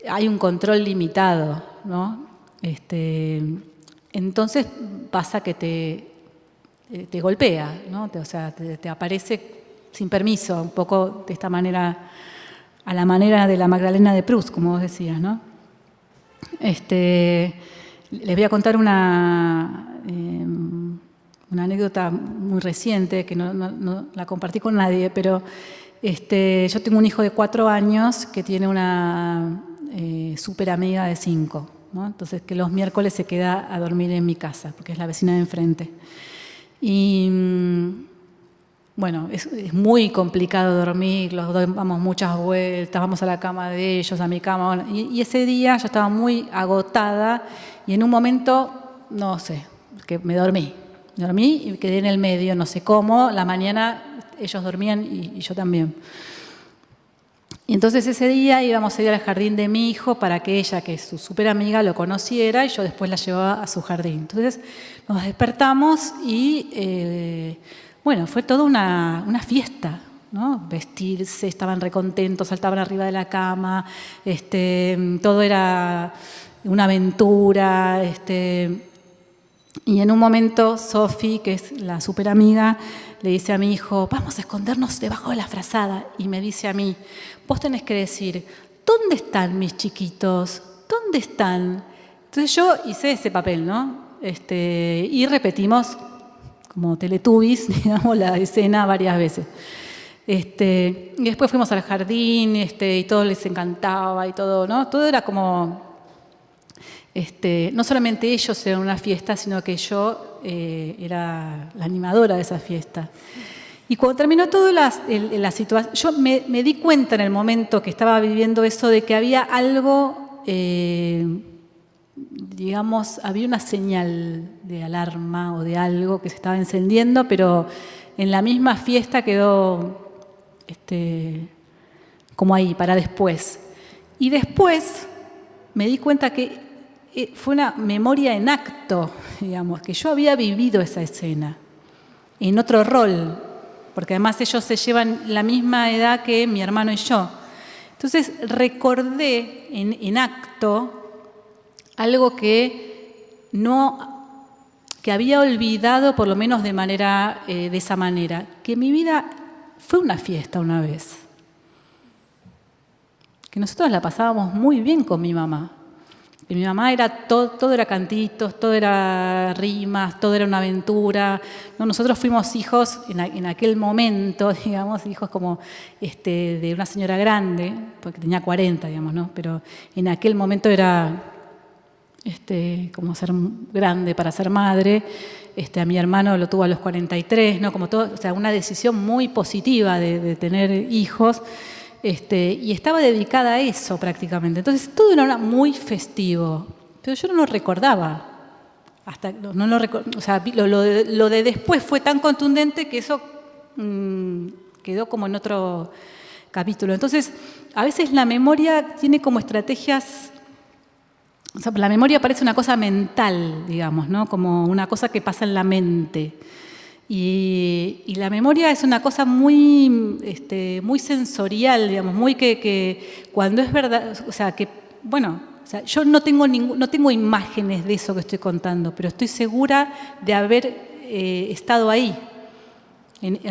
hay un control limitado, ¿no? Entonces pasa que te golpea, ¿no? O sea, te aparece sin permiso, un poco de esta manera, a la manera de la Magdalena de Proust, como vos decías, ¿no? Les voy a contar una anécdota muy reciente, que no la compartí con nadie, pero yo tengo un hijo de 4 años que tiene una súper amiga de 5, ¿no? Entonces, que los miércoles se queda a dormir en mi casa, porque es la vecina de enfrente. Y bueno, es muy complicado dormir, los dos damos muchas vueltas, vamos a la cama de ellos, a mi cama. Bueno, y ese día yo estaba muy agotada y en un momento, no sé, que me dormí y quedé en el medio, no sé cómo. La mañana ellos dormían y yo también. Y entonces ese día íbamos a ir al jardín de mi hijo para que ella, que es su súper amiga, lo conociera y yo después la llevaba a su jardín. Entonces nos despertamos y, bueno, fue toda una fiesta, ¿no? Vestirse, estaban recontentos, saltaban arriba de la cama, todo era una aventura. Y en un momento Sofi, que es la súper amiga, le dice a mi hijo, vamos a escondernos debajo de la frazada. Y me dice a mí, vos tenés que decir, ¿dónde están mis chiquitos? ¿Dónde están? Entonces yo hice ese papel, ¿no? Y repetimos, como Teletubbies, digamos, la escena varias veces. Y después fuimos al jardín, y todo les encantaba y todo, ¿no? Todo era como... no solamente ellos eran una fiesta, sino que yo era la animadora de esa fiesta. Y cuando terminó toda la situación, yo me di cuenta en el momento que estaba viviendo eso de que había algo, digamos, había una señal de alarma o de algo que se estaba encendiendo, pero en la misma fiesta quedó como ahí, para después. Y después me di cuenta que fue una memoria en acto, digamos, que yo había vivido esa escena, en otro rol, porque además ellos se llevan la misma edad que mi hermano y yo. Entonces recordé en acto algo que había olvidado, por lo menos de esa manera, que mi vida fue una fiesta una vez, que nosotros la pasábamos muy bien con mi mamá. Y mi mamá era todo era cantitos, todo era rimas, todo era una aventura. No, nosotros fuimos hijos en aquel momento, digamos, hijos como de una señora grande, porque tenía 40, digamos, ¿no? Pero en aquel momento era como ser grande para ser madre. A mi hermano lo tuvo a los 43, ¿no? Como todo, o sea, una decisión muy positiva de tener hijos. Y estaba dedicada a eso prácticamente. Entonces todo era muy festivo, pero yo no lo recordaba. O sea, lo de después fue tan contundente que eso quedó como en otro capítulo. Entonces, a veces la memoria tiene como estrategias. O sea, la memoria parece una cosa mental, digamos, ¿no? Como una cosa que pasa en la mente. Y la memoria es una cosa muy, muy sensorial, digamos, muy que cuando es verdad, o sea, que, bueno, o sea, yo no tengo imágenes de eso que estoy contando, pero estoy segura de haber estado ahí.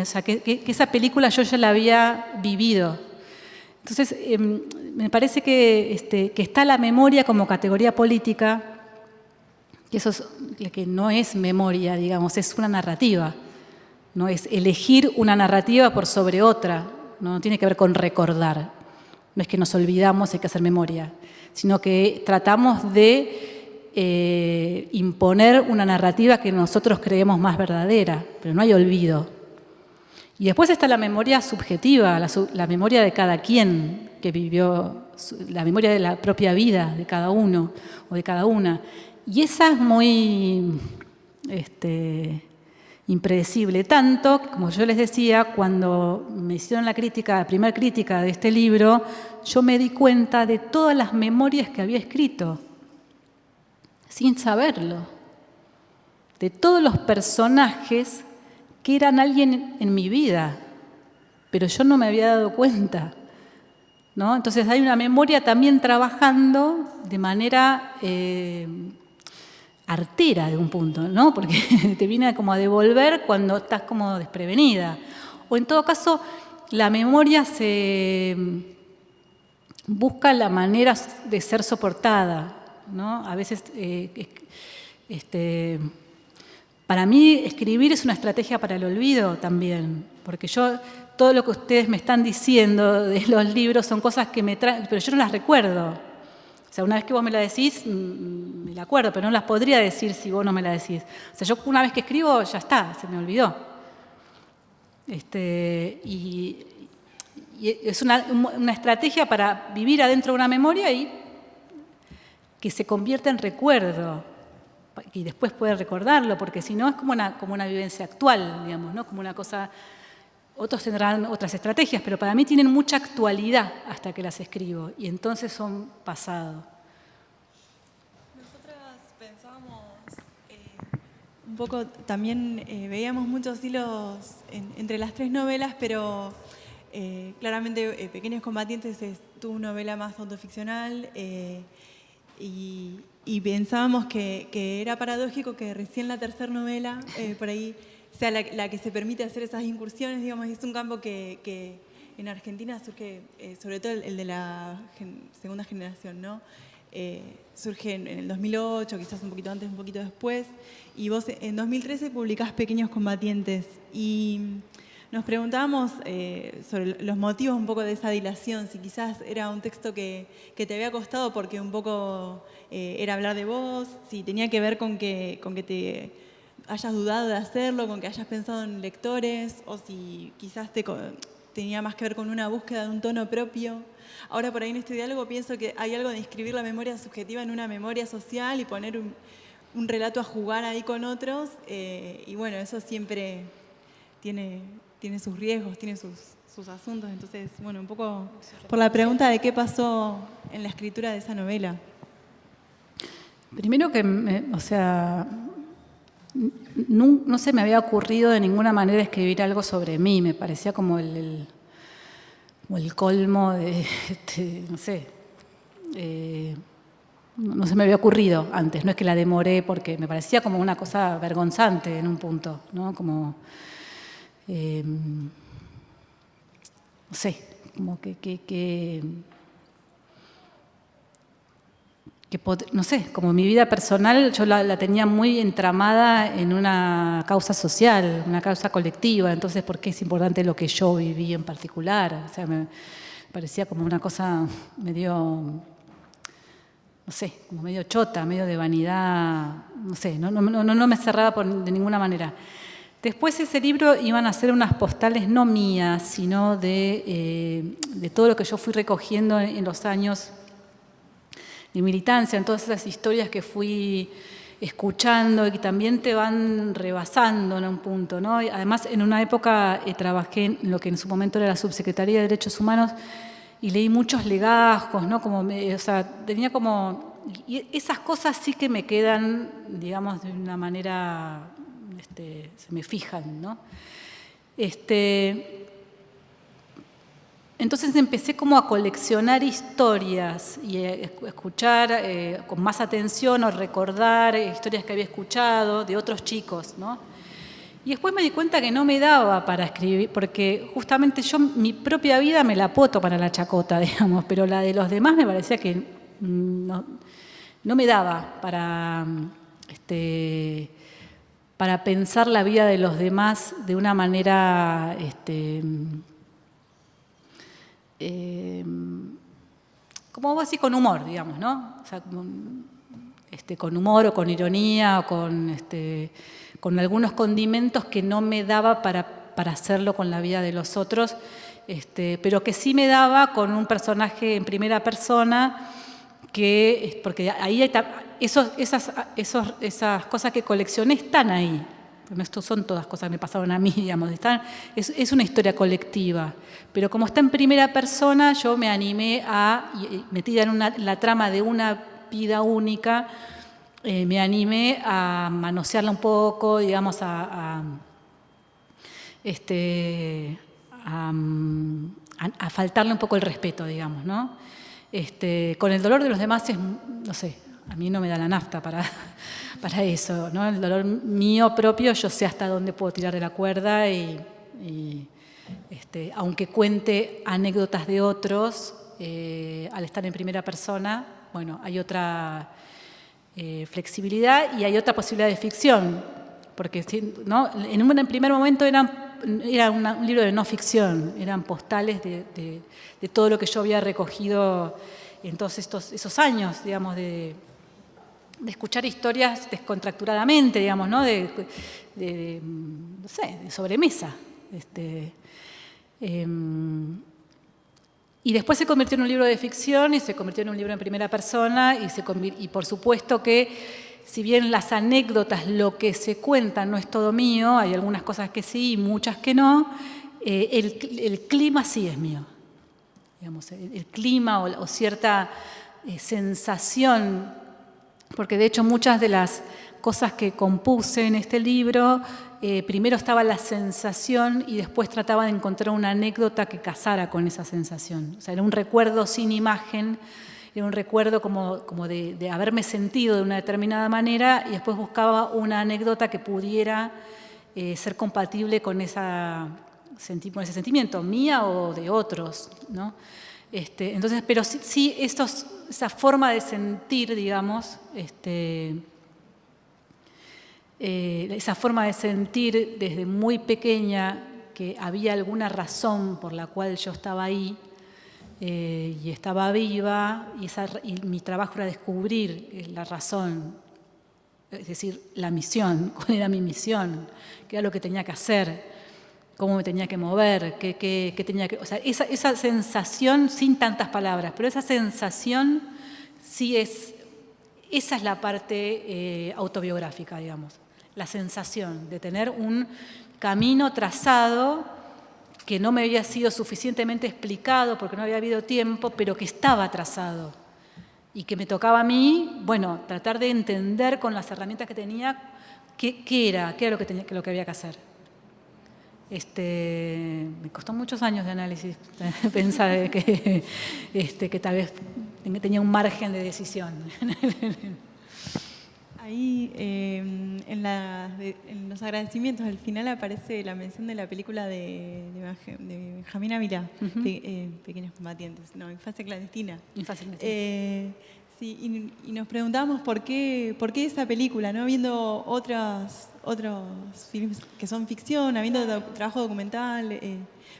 O sea, que esa película yo ya la había vivido. Entonces, me parece que está la memoria como categoría política, que eso que no es memoria, digamos, es una narrativa. No es elegir una narrativa por sobre otra, no tiene que ver con recordar. No es que nos olvidamos, hay que hacer memoria, sino que tratamos de imponer una narrativa que nosotros creemos más verdadera, pero no hay olvido. Y después está la memoria subjetiva, la memoria de cada quien que vivió, la memoria de la propia vida de cada uno o de cada una. Y esa es muy impredecible, tanto que, como yo les decía, cuando me hicieron la primera crítica de este libro, yo me di cuenta de todas las memorias que había escrito, sin saberlo, de todos los personajes que eran alguien en mi vida, pero yo no me había dado cuenta, ¿no? Entonces hay una memoria también trabajando de manera artera de un punto, ¿no? Porque te viene como a devolver cuando estás como desprevenida. O en todo caso, la memoria se busca la manera de ser soportada, ¿no? A veces, para mí, escribir es una estrategia para el olvido también, porque todo lo que ustedes me están diciendo de los libros son cosas que me traen, pero yo no las recuerdo. O sea, una vez que vos me la decís, me la acuerdo, pero no las podría decir si vos no me la decís. O sea, yo una vez que escribo, ya está, se me olvidó. Y es una estrategia para vivir adentro de una memoria y que se convierta en recuerdo. Y después poder recordarlo, porque si no es como una vivencia actual, digamos, ¿no? Como una cosa Otros tendrán otras estrategias, pero para mí tienen mucha actualidad hasta que las escribo, y entonces son pasado. Nosotras pensábamos un poco, también veíamos muchos hilos entre las tres novelas, pero claramente Pequeños Combatientes es tu novela más autoficcional, y pensábamos que era paradójico que recién la tercera novela, por ahí, sea la que se permite hacer esas incursiones. Digamos, es un campo que en Argentina surge, sobre todo el de la segunda generación, ¿no? Surge en el 2008, quizás un poquito antes, un poquito después, y vos en 2013 publicás Pequeños Combatientes, y nos preguntábamos sobre los motivos un poco de esa dilación, si quizás era un texto que te había costado porque un poco era hablar de vos, si tenía que ver con que te hayas dudado de hacerlo, con que hayas pensado en lectores, o si quizás tenía más que ver con una búsqueda de un tono propio. Ahora por ahí en este diálogo pienso que hay algo de inscribir la memoria subjetiva en una memoria social y poner un relato a jugar ahí con otros, y bueno, eso siempre tiene sus riesgos, tiene sus asuntos. Entonces, bueno, un poco por la pregunta de qué pasó en la escritura de esa novela. Primero que, no se me había ocurrido de ninguna manera escribir algo sobre mí, me parecía como el colmo de, no sé, no se me había ocurrido antes, no es que la demoré porque me parecía como una cosa vergonzante en un punto, ¿no? Como, no sé, como no sé, como mi vida personal yo la tenía muy entramada en una causa social, una causa colectiva, entonces ¿por qué es importante lo que yo viví en particular? O sea, me parecía como una cosa medio, no sé, como medio chota, medio de vanidad, no sé, no me cerraba de ninguna manera. Después ese libro iban a ser unas postales no mías, sino de todo lo que yo fui recogiendo en los años de militancia, en todas esas historias que fui escuchando y que también te van rebasando en un punto, ¿no? Y además, en una época trabajé en lo que en su momento era la Subsecretaría de Derechos Humanos y leí muchos legajos, ¿no? Tenía como... Y esas cosas sí que me quedan, digamos, de una manera... se me fijan, ¿no? Entonces empecé como a coleccionar historias y a escuchar con más atención o recordar historias que había escuchado de otros chicos, ¿no? Y después me di cuenta que no me daba para escribir, porque justamente yo mi propia vida me la poto para la chacota, digamos, pero la de los demás me parecía que no me daba para pensar la vida de los demás de una manera... como vos decís, con humor, digamos, ¿no? O sea, con humor o con ironía o con algunos condimentos que no me daba para hacerlo con la vida de los otros, pero que sí me daba con un personaje en primera persona, porque ahí esas cosas que coleccioné están ahí. Bueno, esto son todas cosas que me pasaron a mí, digamos. Es una historia colectiva. Pero como está en primera persona, yo me animé metida en la trama de una vida única, me animé a manosearla un poco, digamos, a faltarle un poco el respeto, digamos, ¿no? Con el dolor de los demás no sé, a mí no me da la nafta para eso, ¿no? El dolor mío propio, yo sé hasta dónde puedo tirar de la cuerda y aunque cuente anécdotas de otros, al estar en primera persona, bueno, hay otra flexibilidad y hay otra posibilidad de ficción, porque ¿no? En un primer momento era un libro de no ficción, eran postales de todo lo que yo había recogido en todos esos años, digamos, de escuchar historias descontracturadamente, digamos, ¿no? No sé, de sobremesa. Y después se convirtió en un libro de ficción y se convirtió en un libro en primera persona y por supuesto que si bien las anécdotas, lo que se cuenta no es todo mío, hay algunas cosas que sí y muchas que no, El clima sí es mío. Digamos, el clima o cierta sensación, porque de hecho muchas de las cosas que compuse en este libro, primero estaba la sensación y después trataba de encontrar una anécdota que casara con esa sensación. O sea, era un recuerdo sin imagen, era un recuerdo como de haberme sentido de una determinada manera y después buscaba una anécdota que pudiera ser compatible con ese sentimiento, mía o de otros, ¿no? Entonces, pero sí esa forma de sentir, digamos, esa forma de sentir desde muy pequeña que había alguna razón por la cual yo estaba ahí y estaba viva, y mi trabajo era descubrir la razón, es decir, la misión, cuál era mi misión, qué era lo que tenía que hacer, cómo me tenía que mover, qué tenía que... O sea, esa sensación, sin tantas palabras, pero esa sensación sí esa es la parte autobiográfica, digamos. La sensación de tener un camino trazado que no me había sido suficientemente explicado porque no había habido tiempo, pero que estaba trazado y que me tocaba a mí, bueno, tratar de entender con las herramientas que tenía qué era lo que había que hacer. Me costó muchos años de análisis pensar que tal vez tenía un margen de decisión. Ahí, en los agradecimientos, al final aparece la mención de la película de Benjamín Ávila, Pequeños Combatientes, no, Infancia Clandestina. Infancia Clandestina. Sí, y nos preguntábamos por qué esa película, ¿no? Habiendo otros filmes que son ficción, habiendo trabajo documental,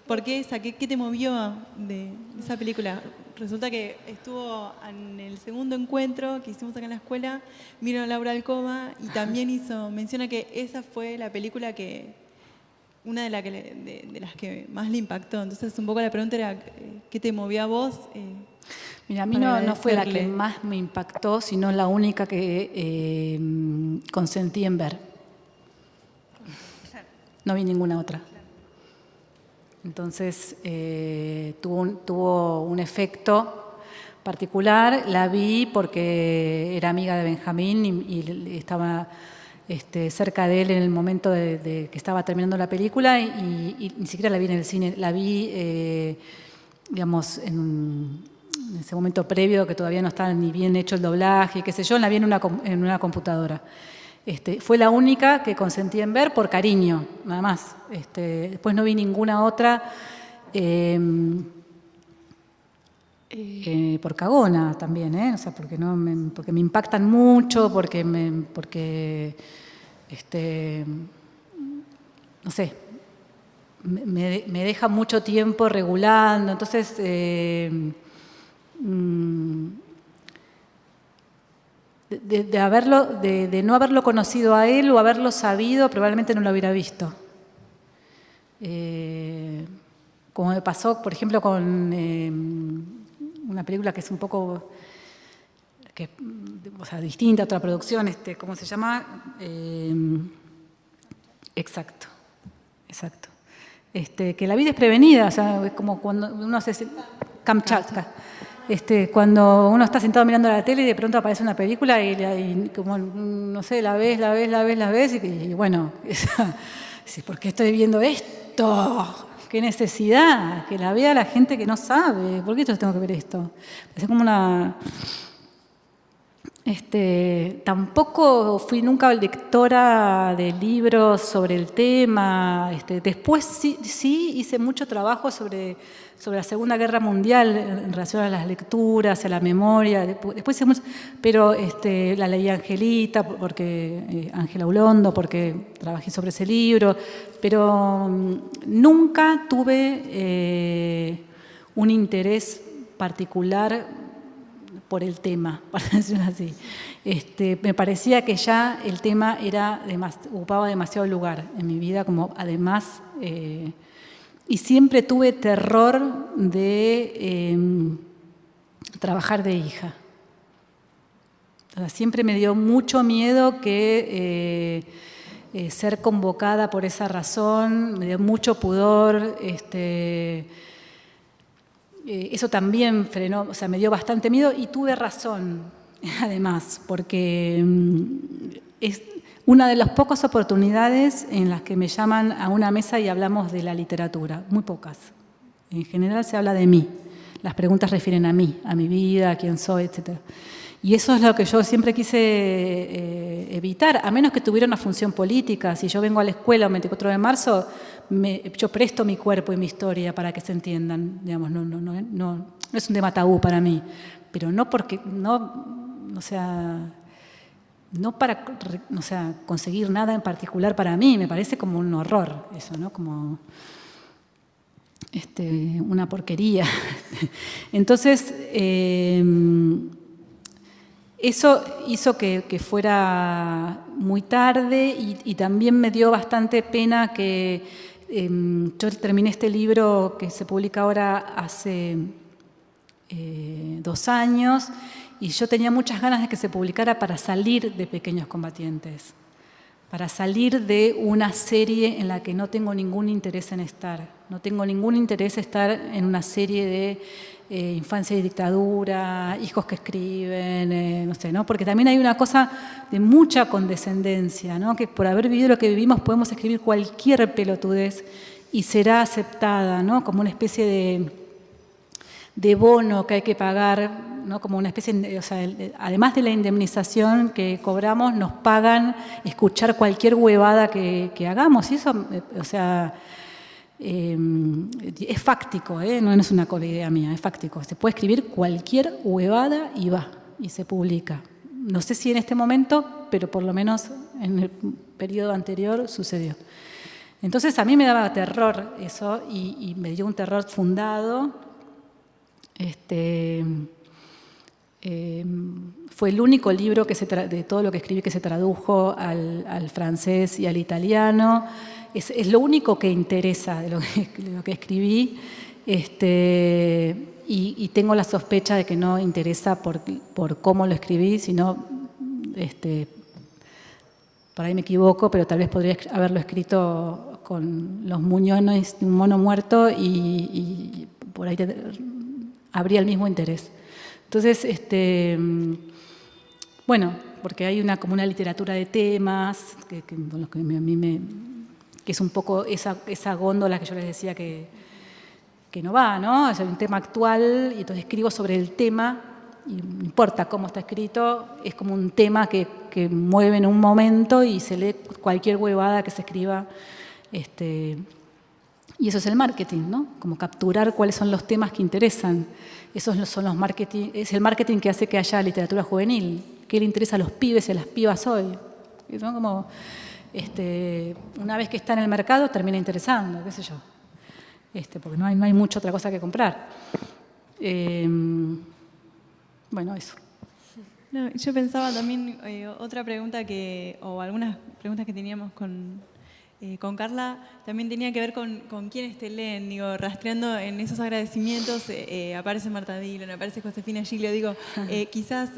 ¿por qué esa? ¿Qué te movió de esa película? Resulta que estuvo en el segundo encuentro que hicimos acá en la escuela, vino Laura Alcoma y también menciona que esa fue la película una de las que más le impactó. Entonces, un poco la pregunta era, ¿qué te movió a vos? Mira, a mí no fue la que más me impactó, sino la única que consentí en ver. No vi ninguna otra. Entonces, tuvo un efecto particular. La vi porque era amiga de Benjamín y estaba cerca de él en el momento de que estaba terminando la película y ni siquiera la vi en el cine. La vi, digamos, en ese momento previo que todavía no estaba ni bien hecho el doblaje, qué sé yo, la vi en una computadora. Fue la única que consentí en ver por cariño, nada más. Después no vi ninguna otra por cagona también, o sea, porque me impactan mucho, porque no sé, me deja mucho tiempo regulando, entonces de no haberlo conocido a él o haberlo sabido, probablemente no lo hubiera visto. Como me pasó, por ejemplo, con una película que es un poco distinta, otra producción, ¿cómo se llama? Exacto. Que la vi desprevenida, o sea, es como cuando uno hace Kamchatka. Cuando uno está sentado mirando la tele y de pronto aparece una película y como, no sé, la ves y bueno, ¿por qué estoy viendo esto? ¿Qué necesidad? Que la vea la gente que no sabe. ¿Por qué yo tengo que ver esto? Es como una... tampoco fui nunca lectora de libros sobre el tema. Después sí hice mucho trabajo sobre la Segunda Guerra Mundial en relación a las lecturas, a la memoria. Después hice mucho, pero la leí Angelita, porque Ángela Ulondo, porque trabajé sobre ese libro, pero nunca tuve un interés particular por el tema, para decirlo así. Me parecía que ya el tema ocupaba demasiado lugar en mi vida, como además, y siempre tuve terror de trabajar de hija. O sea, siempre me dio mucho miedo que ser convocada por esa razón, me dio mucho pudor, eso también frenó, o sea, me dio bastante miedo y tuve razón, además, porque es una de las pocas oportunidades en las que me llaman a una mesa y hablamos de la literatura, muy pocas. En general se habla de mí, las preguntas refieren a mí, a mi vida, a quién soy, etc. Y eso es lo que yo siempre quise evitar, a menos que tuviera una función política. Si yo vengo a la escuela el 24 de marzo, yo presto mi cuerpo y mi historia para que se entiendan. Digamos, no es un tema tabú para mí, pero no porque, no para conseguir nada en particular para mí. Me parece como un horror eso, ¿no? Como una porquería. Entonces, eso hizo que fuera muy tarde y también me dio bastante pena que yo terminé este libro que se publica ahora hace 2 años y yo tenía muchas ganas de que se publicara para salir de Pequeños Combatientes, para salir de una serie en la que no tengo ningún interés en estar. No tengo ningún interés en estar en una serie de infancia y dictadura, hijos que escriben, no sé, ¿no? Porque también hay una cosa de mucha condescendencia, ¿no? Que por haber vivido lo que vivimos podemos escribir cualquier pelotudez y será aceptada, ¿no? Como una especie de bono que hay que pagar, ¿no? Como una especie de, o sea, además de la indemnización que cobramos, nos pagan escuchar cualquier huevada que hagamos. Y eso, o sea, es fáctico, no es una idea mía, es fáctico. Se puede escribir cualquier huevada y va, y se publica. No sé si en este momento, pero por lo menos en el periodo anterior sucedió. Entonces a mí me daba terror eso y me dio un terror fundado. Fue el único libro de todo lo que escribí que se tradujo al francés y al italiano. Es lo único que interesa de lo que escribí, y tengo la sospecha de que no interesa por cómo lo escribí, sino, por ahí me equivoco, pero tal vez podría haberlo escrito con los muñones de un mono muerto y por ahí habría el mismo interés. Entonces, bueno, porque hay como una literatura de temas que es un poco esa góndola que yo les decía que no va, ¿no? Es un tema actual y entonces escribo sobre el tema y no importa cómo está escrito, es como un tema que mueve en un momento y se lee cualquier huevada que se escriba. Y eso es el marketing, ¿no? Como capturar cuáles son los temas que interesan. Esos son los marketing, es el marketing que hace que haya literatura juvenil. ¿Qué le interesa a los pibes y a las pibas hoy? ¿No? Como, una vez que está en el mercado termina interesando, qué sé yo. Porque no hay mucha otra cosa que comprar. Bueno, eso. No, yo pensaba también otra pregunta o algunas preguntas que teníamos con Carla, también tenía que ver con quiénes te leen, digo, rastreando en esos agradecimientos, aparece Marta Dillon, aparece Josefina Giglio, digo, quizás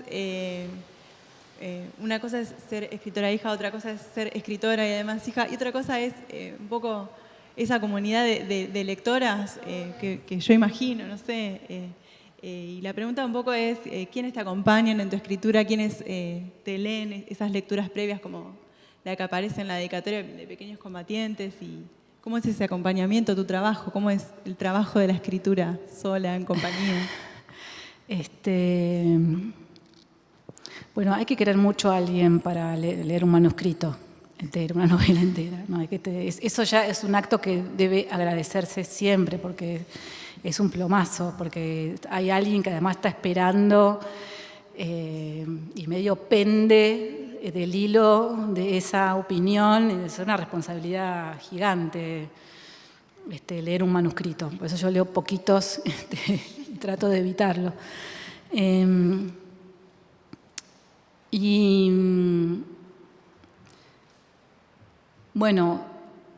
una cosa es ser escritora hija, otra cosa es ser escritora y además hija, y otra cosa es un poco esa comunidad de lectoras que yo imagino, no sé, y la pregunta un poco es, ¿quiénes te acompañan en tu escritura? ¿Quiénes te leen esas lecturas previas como la que aparece en la dedicatoria de Pequeños Combatientes? ¿Y cómo es ese acompañamiento, tu trabajo? ¿Cómo es el trabajo de la escritura sola, en compañía? Bueno, hay que querer mucho a alguien para leer un manuscrito entero, una novela entera, ¿no? Eso ya es un acto que debe agradecerse siempre, porque es un plomazo, porque hay alguien que además está esperando y medio pende del hilo de esa opinión. Es una responsabilidad gigante leer un manuscrito. Por eso yo leo poquitos y trato de evitarlo. Bueno,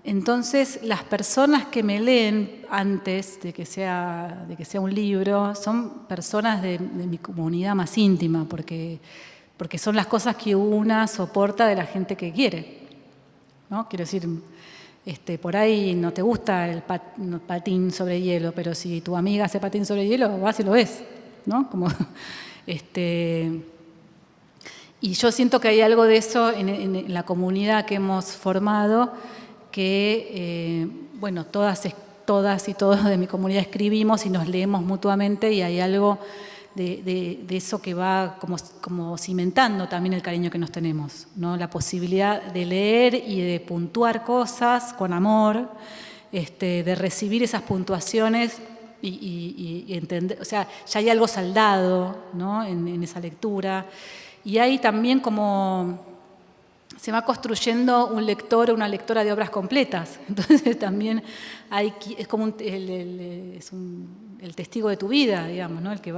entonces las personas que me leen antes de que sea un libro son personas de mi comunidad más íntima, porque son las cosas que una soporta de la gente que quiere, ¿no? Quiero decir, por ahí no te gusta el patín sobre hielo, pero si tu amiga hace patín sobre hielo, vas y lo ves, ¿no? Como, y yo siento que hay algo de eso en la comunidad que hemos formado, que, bueno, todas y todos de mi comunidad escribimos y nos leemos mutuamente, y hay algo de eso que va como cimentando también el cariño que nos tenemos, ¿no? La posibilidad de leer y de puntuar cosas con amor, de recibir esas puntuaciones y entender, o sea, ya hay algo saldado, ¿no? en esa lectura. Y hay también como se va construyendo un lector o una lectora de obras completas. Entonces también es como el testigo de tu vida, digamos, ¿no? El que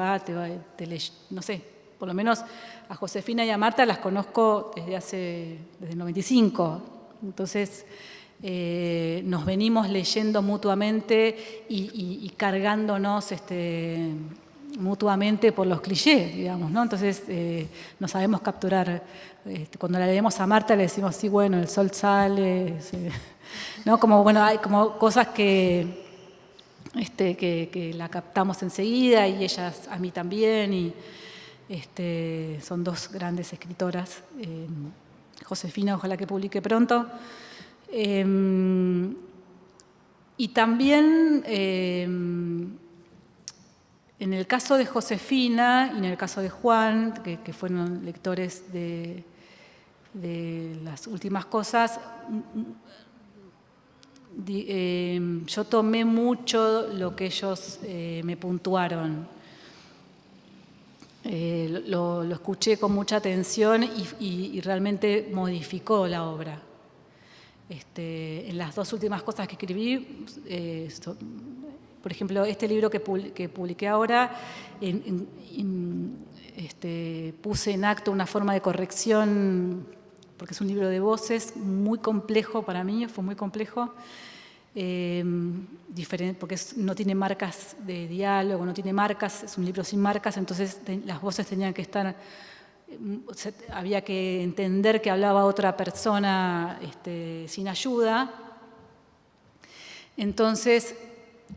te lee, no sé, por lo menos a Josefina y a Marta las conozco desde el 95. Entonces nos venimos leyendo mutuamente y cargándonos mutuamente por los clichés, digamos, ¿no? Entonces no sabemos capturar. Cuando la leemos a Marta le decimos, sí, bueno, el sol sale, ¿no? Como, bueno, hay como cosas que la captamos enseguida, y ellas a mí también, y son dos grandes escritoras. Josefina, ojalá que publique pronto. Y también en el caso de Josefina y en el caso de Juan, que fueron lectores de las últimas cosas, yo tomé mucho lo que ellos me puntuaron. Lo escuché con mucha atención y realmente modificó la obra. En las dos últimas cosas que escribí, por ejemplo, este libro que publiqué ahora, puse en acto una forma de corrección, porque es un libro de voces muy complejo para mí, fue muy complejo, diferente, porque no tiene marcas de diálogo, no tiene marcas, es un libro sin marcas, entonces las voces tenían que estar, había que entender que hablaba otra persona sin ayuda. Entonces,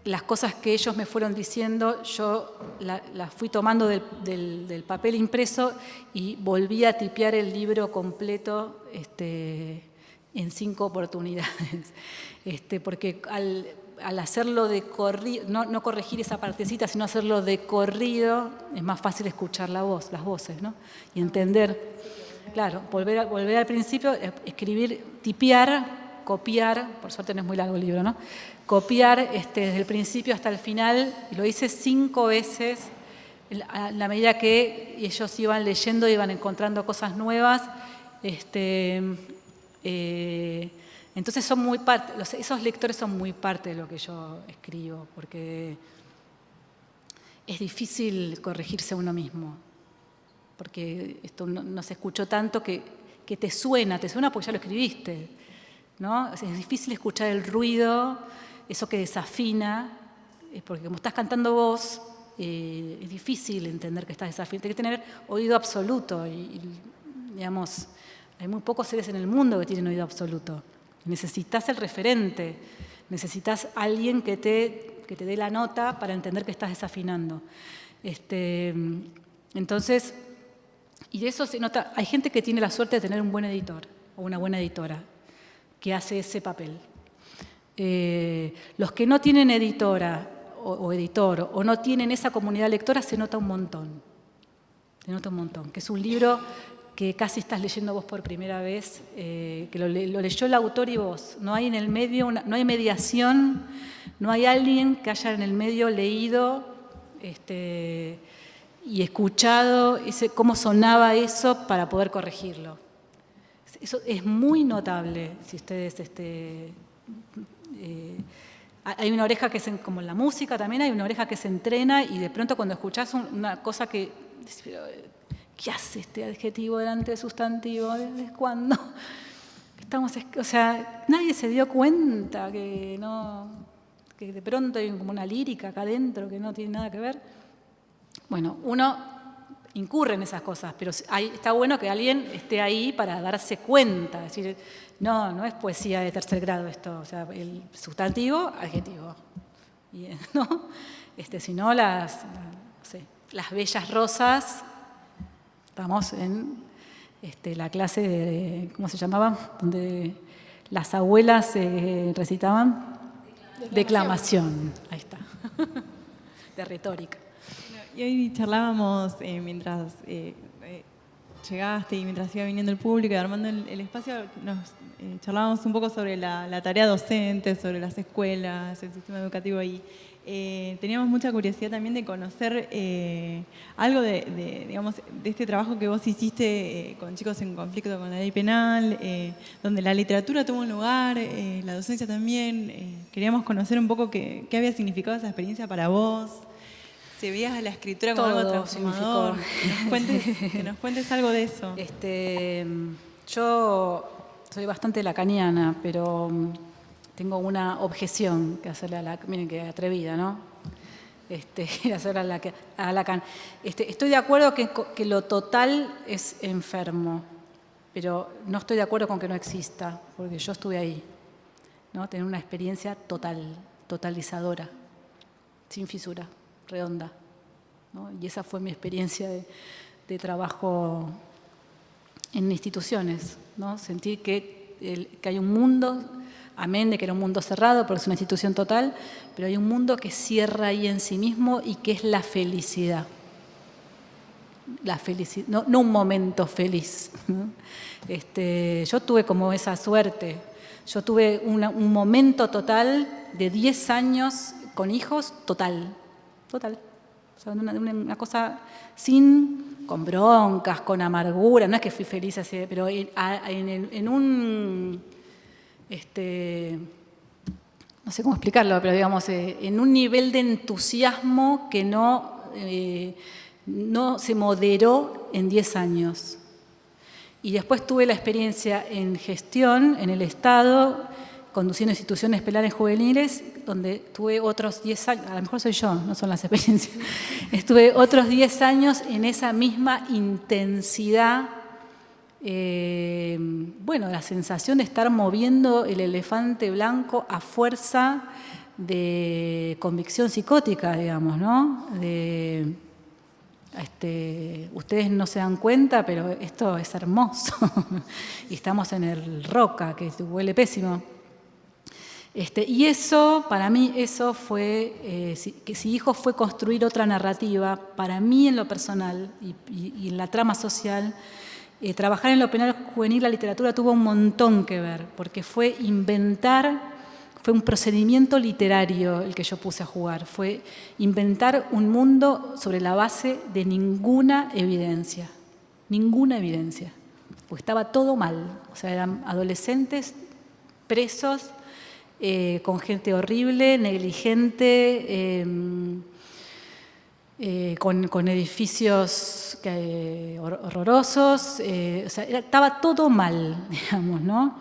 las cosas que ellos me fueron diciendo, yo las fui tomando del papel impreso y volví a tipear el libro completo en 5 oportunidades. Porque al hacerlo de corrido, no corregir esa partecita, sino hacerlo de corrido, es más fácil escuchar las voces, ¿no? Y entender, claro, volver al principio, escribir, tipear, copiar, por suerte no es muy largo el libro, ¿no? Copiar desde el principio hasta el final, y lo hice 5 veces, a la medida que ellos iban leyendo, iban encontrando cosas nuevas. Entonces son muy esos lectores son muy parte de lo que yo escribo, porque es difícil corregirse a uno mismo, porque esto no se escuchó tanto que te suena porque ya lo escribiste, ¿no? Es difícil escuchar el ruido, eso que desafina, porque como estás cantando vos, es difícil entender que estás desafinando. Tienes que tener oído absoluto y, digamos, hay muy pocos seres en el mundo que tienen oído absoluto. Necesitas el referente, necesitas alguien que te dé la nota para entender que estás desafinando. Entonces, y de eso se nota, hay gente que tiene la suerte de tener un buen editor o una buena editora que hace ese papel. Los que no tienen editora o editor o no tienen esa comunidad lectora, se nota un montón. Se nota un montón, que es un libro que casi estás leyendo vos por primera vez, que lo leyó el autor y vos. No hay en el medio, no hay mediación, no hay alguien que haya en el medio leído y escuchado cómo sonaba eso para poder corregirlo. Eso es muy notable, si ustedes... hay una oreja que como en la música también, hay una oreja que se entrena, y de pronto cuando escuchás una cosa que... ¿Qué hace este adjetivo delante de sustantivo? ¿Desde cuándo? O sea, nadie se dio cuenta que de pronto hay como una lírica acá adentro que no tiene nada que ver. Bueno, uno incurre en esas cosas, pero está bueno que alguien esté ahí para darse cuenta, es decir, no es poesía de tercer grado esto, o sea, el sustantivo, adjetivo, ¿no? Sino no sé, las bellas rosas, estamos en la clase de, ¿cómo se llamaba? Donde las abuelas recitaban declamación, ahí está, de retórica. Y hoy charlábamos mientras llegaste y mientras iba viniendo el público y armando el espacio, charlábamos un poco sobre la tarea docente, sobre las escuelas, el sistema educativo ahí. Teníamos mucha curiosidad también de conocer algo digamos, de este trabajo que vos hiciste con chicos en conflicto con la ley penal, donde la literatura tuvo un lugar, la docencia también. Queríamos conocer un poco qué había significado esa experiencia para vos. Si veías a la escritura como algo transformador, que nos cuentes algo de eso. Yo soy bastante lacaniana, pero tengo una objeción que hacerle miren qué atrevida, ¿no? Hacerle a Lacan. Estoy de acuerdo que lo total es enfermo, pero no estoy de acuerdo con que no exista, porque yo estuve ahí, ¿no? Tener una experiencia totalizadora, sin fisura, redonda, ¿no? Y esa fue mi experiencia de trabajo en instituciones, ¿no? Sentir que hay un mundo, amén de que era un mundo cerrado, porque es una institución total, pero hay un mundo que cierra ahí en sí mismo y que es la felicidad. La felicidad, no un momento feliz, ¿no? Yo tuve como esa suerte. Yo tuve un momento total de 10 años con hijos, total. O sea, una cosa con broncas, con amargura. No es que fui feliz así, pero en un... no sé cómo explicarlo, pero digamos, en un nivel de entusiasmo que no se moderó en 10 años. Y después tuve la experiencia en gestión, en el Estado, conduciendo instituciones penales juveniles, donde tuve otros 10 años, a lo mejor soy yo, no son las experiencias, estuve otros 10 años en esa misma intensidad, la sensación de estar moviendo el elefante blanco a fuerza de convicción psicótica, digamos, ¿no? Ustedes no se dan cuenta, pero esto es hermoso. Y estamos en el Roca, que huele pésimo. Y eso, para mí, eso fue, si Hijos fue construir otra narrativa, para mí en lo personal y en la trama social, trabajar en lo penal juvenil, la literatura tuvo un montón que ver, porque fue un procedimiento literario el que yo puse a jugar, fue inventar un mundo sobre la base de ninguna evidencia, porque estaba todo mal, o sea, eran adolescentes presos, con gente horrible, negligente, con edificios horrorosos, o sea, estaba todo mal, digamos, ¿no?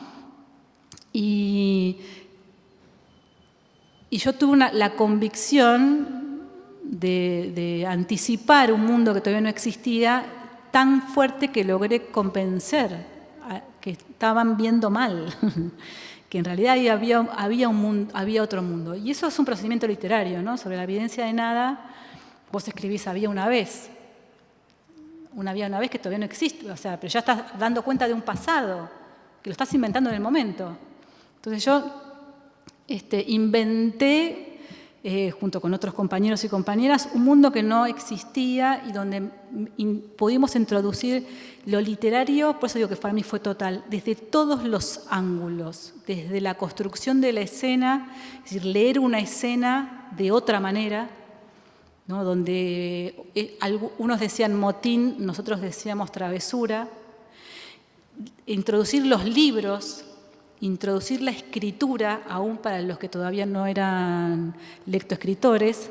Y yo tuve la convicción de anticipar un mundo que todavía no existía tan fuerte que logré convencer a que estaban viendo mal. Que en realidad había otro mundo. Y eso es un procedimiento literario, ¿no? Sobre la evidencia de nada, vos escribís había una vez que todavía no existe, o sea, pero ya estás dando cuenta de un pasado, que lo estás inventando en el momento. Entonces yo inventé, junto con otros compañeros y compañeras, un mundo que no existía y donde pudimos introducir lo literario, por eso digo que para mí fue total, desde todos los ángulos, desde la construcción de la escena, es decir, leer una escena de otra manera, ¿no? Donde unos decían motín, nosotros decíamos travesura, introducir los libros, introducir la escritura, aún para los que todavía no eran lectoescritores,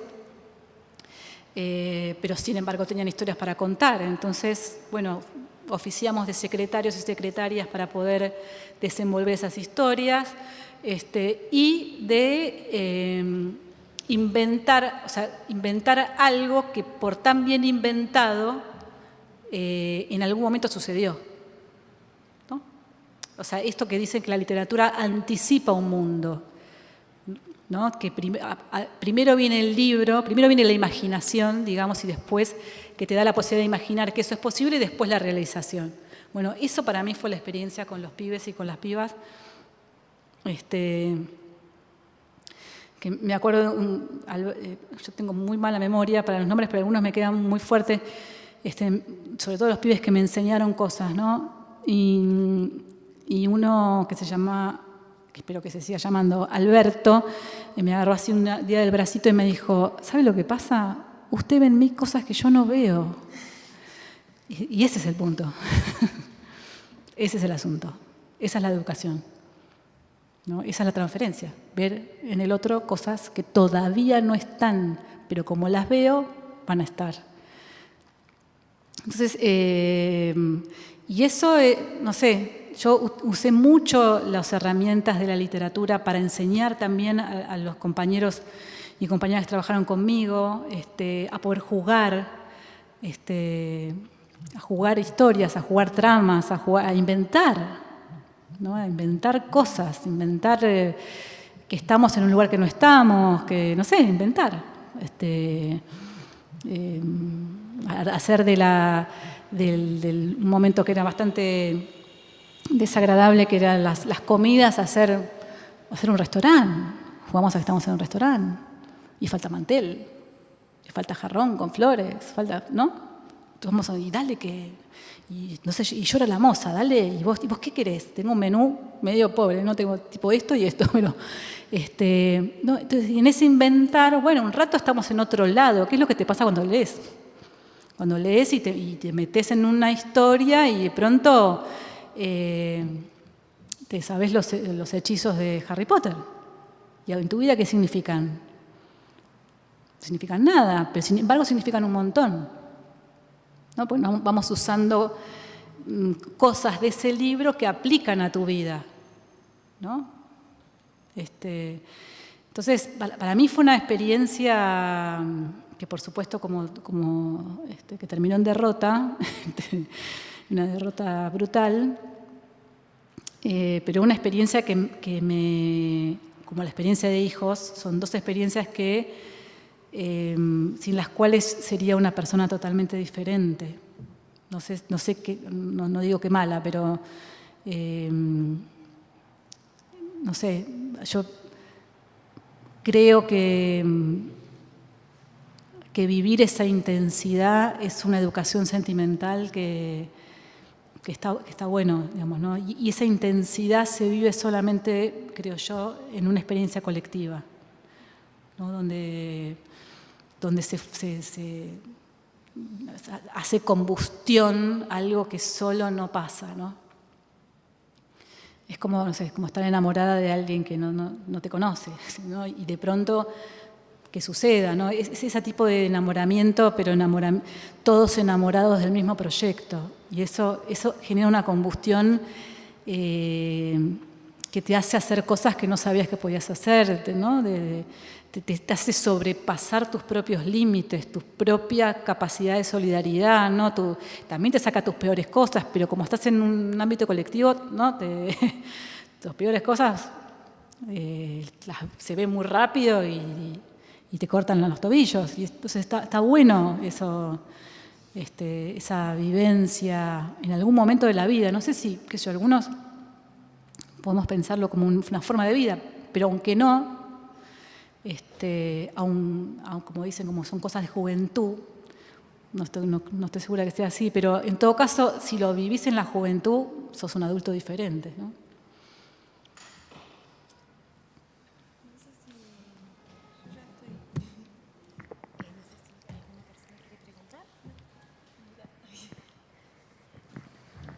pero sin embargo tenían historias para contar. Entonces, bueno, oficiamos de secretarios y secretarias para poder desenvolver esas historias y de inventar algo que por tan bien inventado en algún momento sucedió, ¿no? O sea, esto que dicen que la literatura anticipa un mundo, ¿no? Que primero viene el libro, primero viene la imaginación, digamos, y después que te da la posibilidad de imaginar que eso es posible y después la realización. Bueno, eso para mí fue la experiencia con los pibes y con las pibas. Que me acuerdo, yo tengo muy mala memoria para los nombres, pero algunos me quedan muy fuertes, sobre todo los pibes que me enseñaron cosas, ¿no? Y uno que se llama, que espero que se siga llamando, Alberto, me agarró así un día del bracito y me dijo, ¿sabe lo que pasa? Usted ve en mí cosas que yo no veo. Y ese es el punto. Ese es el asunto. Esa es la educación, ¿no? Esa es la transferencia. Ver en el otro cosas que todavía no están, pero como las veo, van a estar. Entonces, y eso, no sé, yo usé mucho las herramientas de la literatura para enseñar también a los compañeros y compañeras que trabajaron conmigo, a poder jugar, a jugar historias, a jugar tramas, a inventar, ¿no? A inventar cosas, inventar que estamos en un lugar que no estamos, que no sé, inventar, hacer del momento que era bastante desagradable, que eran las comidas, hacer un restaurante. Jugamos a que estamos en un restaurante. Y falta mantel, y falta jarrón con flores, falta, ¿no? Entonces vamos y dale que, y no sé, y llora la moza, dale, y vos qué querés, tengo un menú medio pobre, no tengo tipo esto y esto, pero no, entonces en ese inventar, bueno, un rato estamos en otro lado. ¿Qué es lo que te pasa cuando lees? Cuando lees y te metes en una historia y de pronto te sabes los hechizos de Harry Potter. ¿Y en tu vida qué significan? Significan nada, pero sin embargo significan un montón, ¿no? Pues vamos usando cosas de ese libro que aplican a tu vida, ¿no? Entonces, para mí fue una experiencia que, por supuesto, que terminó en derrota, una derrota brutal, pero una experiencia como la experiencia de hijos, son dos experiencias que sin las cuales sería una persona totalmente diferente. No sé qué, no digo que mala, pero no sé, yo creo que vivir esa intensidad es una educación sentimental que está bueno, digamos, ¿no? Y esa intensidad se vive solamente, creo yo, en una experiencia colectiva, ¿no? Donde se hace combustión algo que solo no pasa, ¿no? Es como, no sé, como estar enamorada de alguien que no te conoce, ¿no? Y de pronto que suceda, ¿no? Es ese tipo de enamoramiento, pero todos enamorados del mismo proyecto. Y eso genera una combustión que te hace hacer cosas que no sabías que podías hacer, ¿no? Te hace sobrepasar tus propios límites, tu propia capacidad de solidaridad, ¿no? También te saca tus peores cosas, pero como estás en un ámbito colectivo, ¿no? Tus peores cosas se ven muy rápido y te cortan los tobillos. Y entonces está bueno eso, esa vivencia en algún momento de la vida. No sé si, algunos podemos pensarlo como una forma de vida, pero aunque no, aun como dicen, como son cosas de juventud, no estoy segura que sea así, pero en todo caso, si lo vivís en la juventud, sos un adulto diferente, ¿no?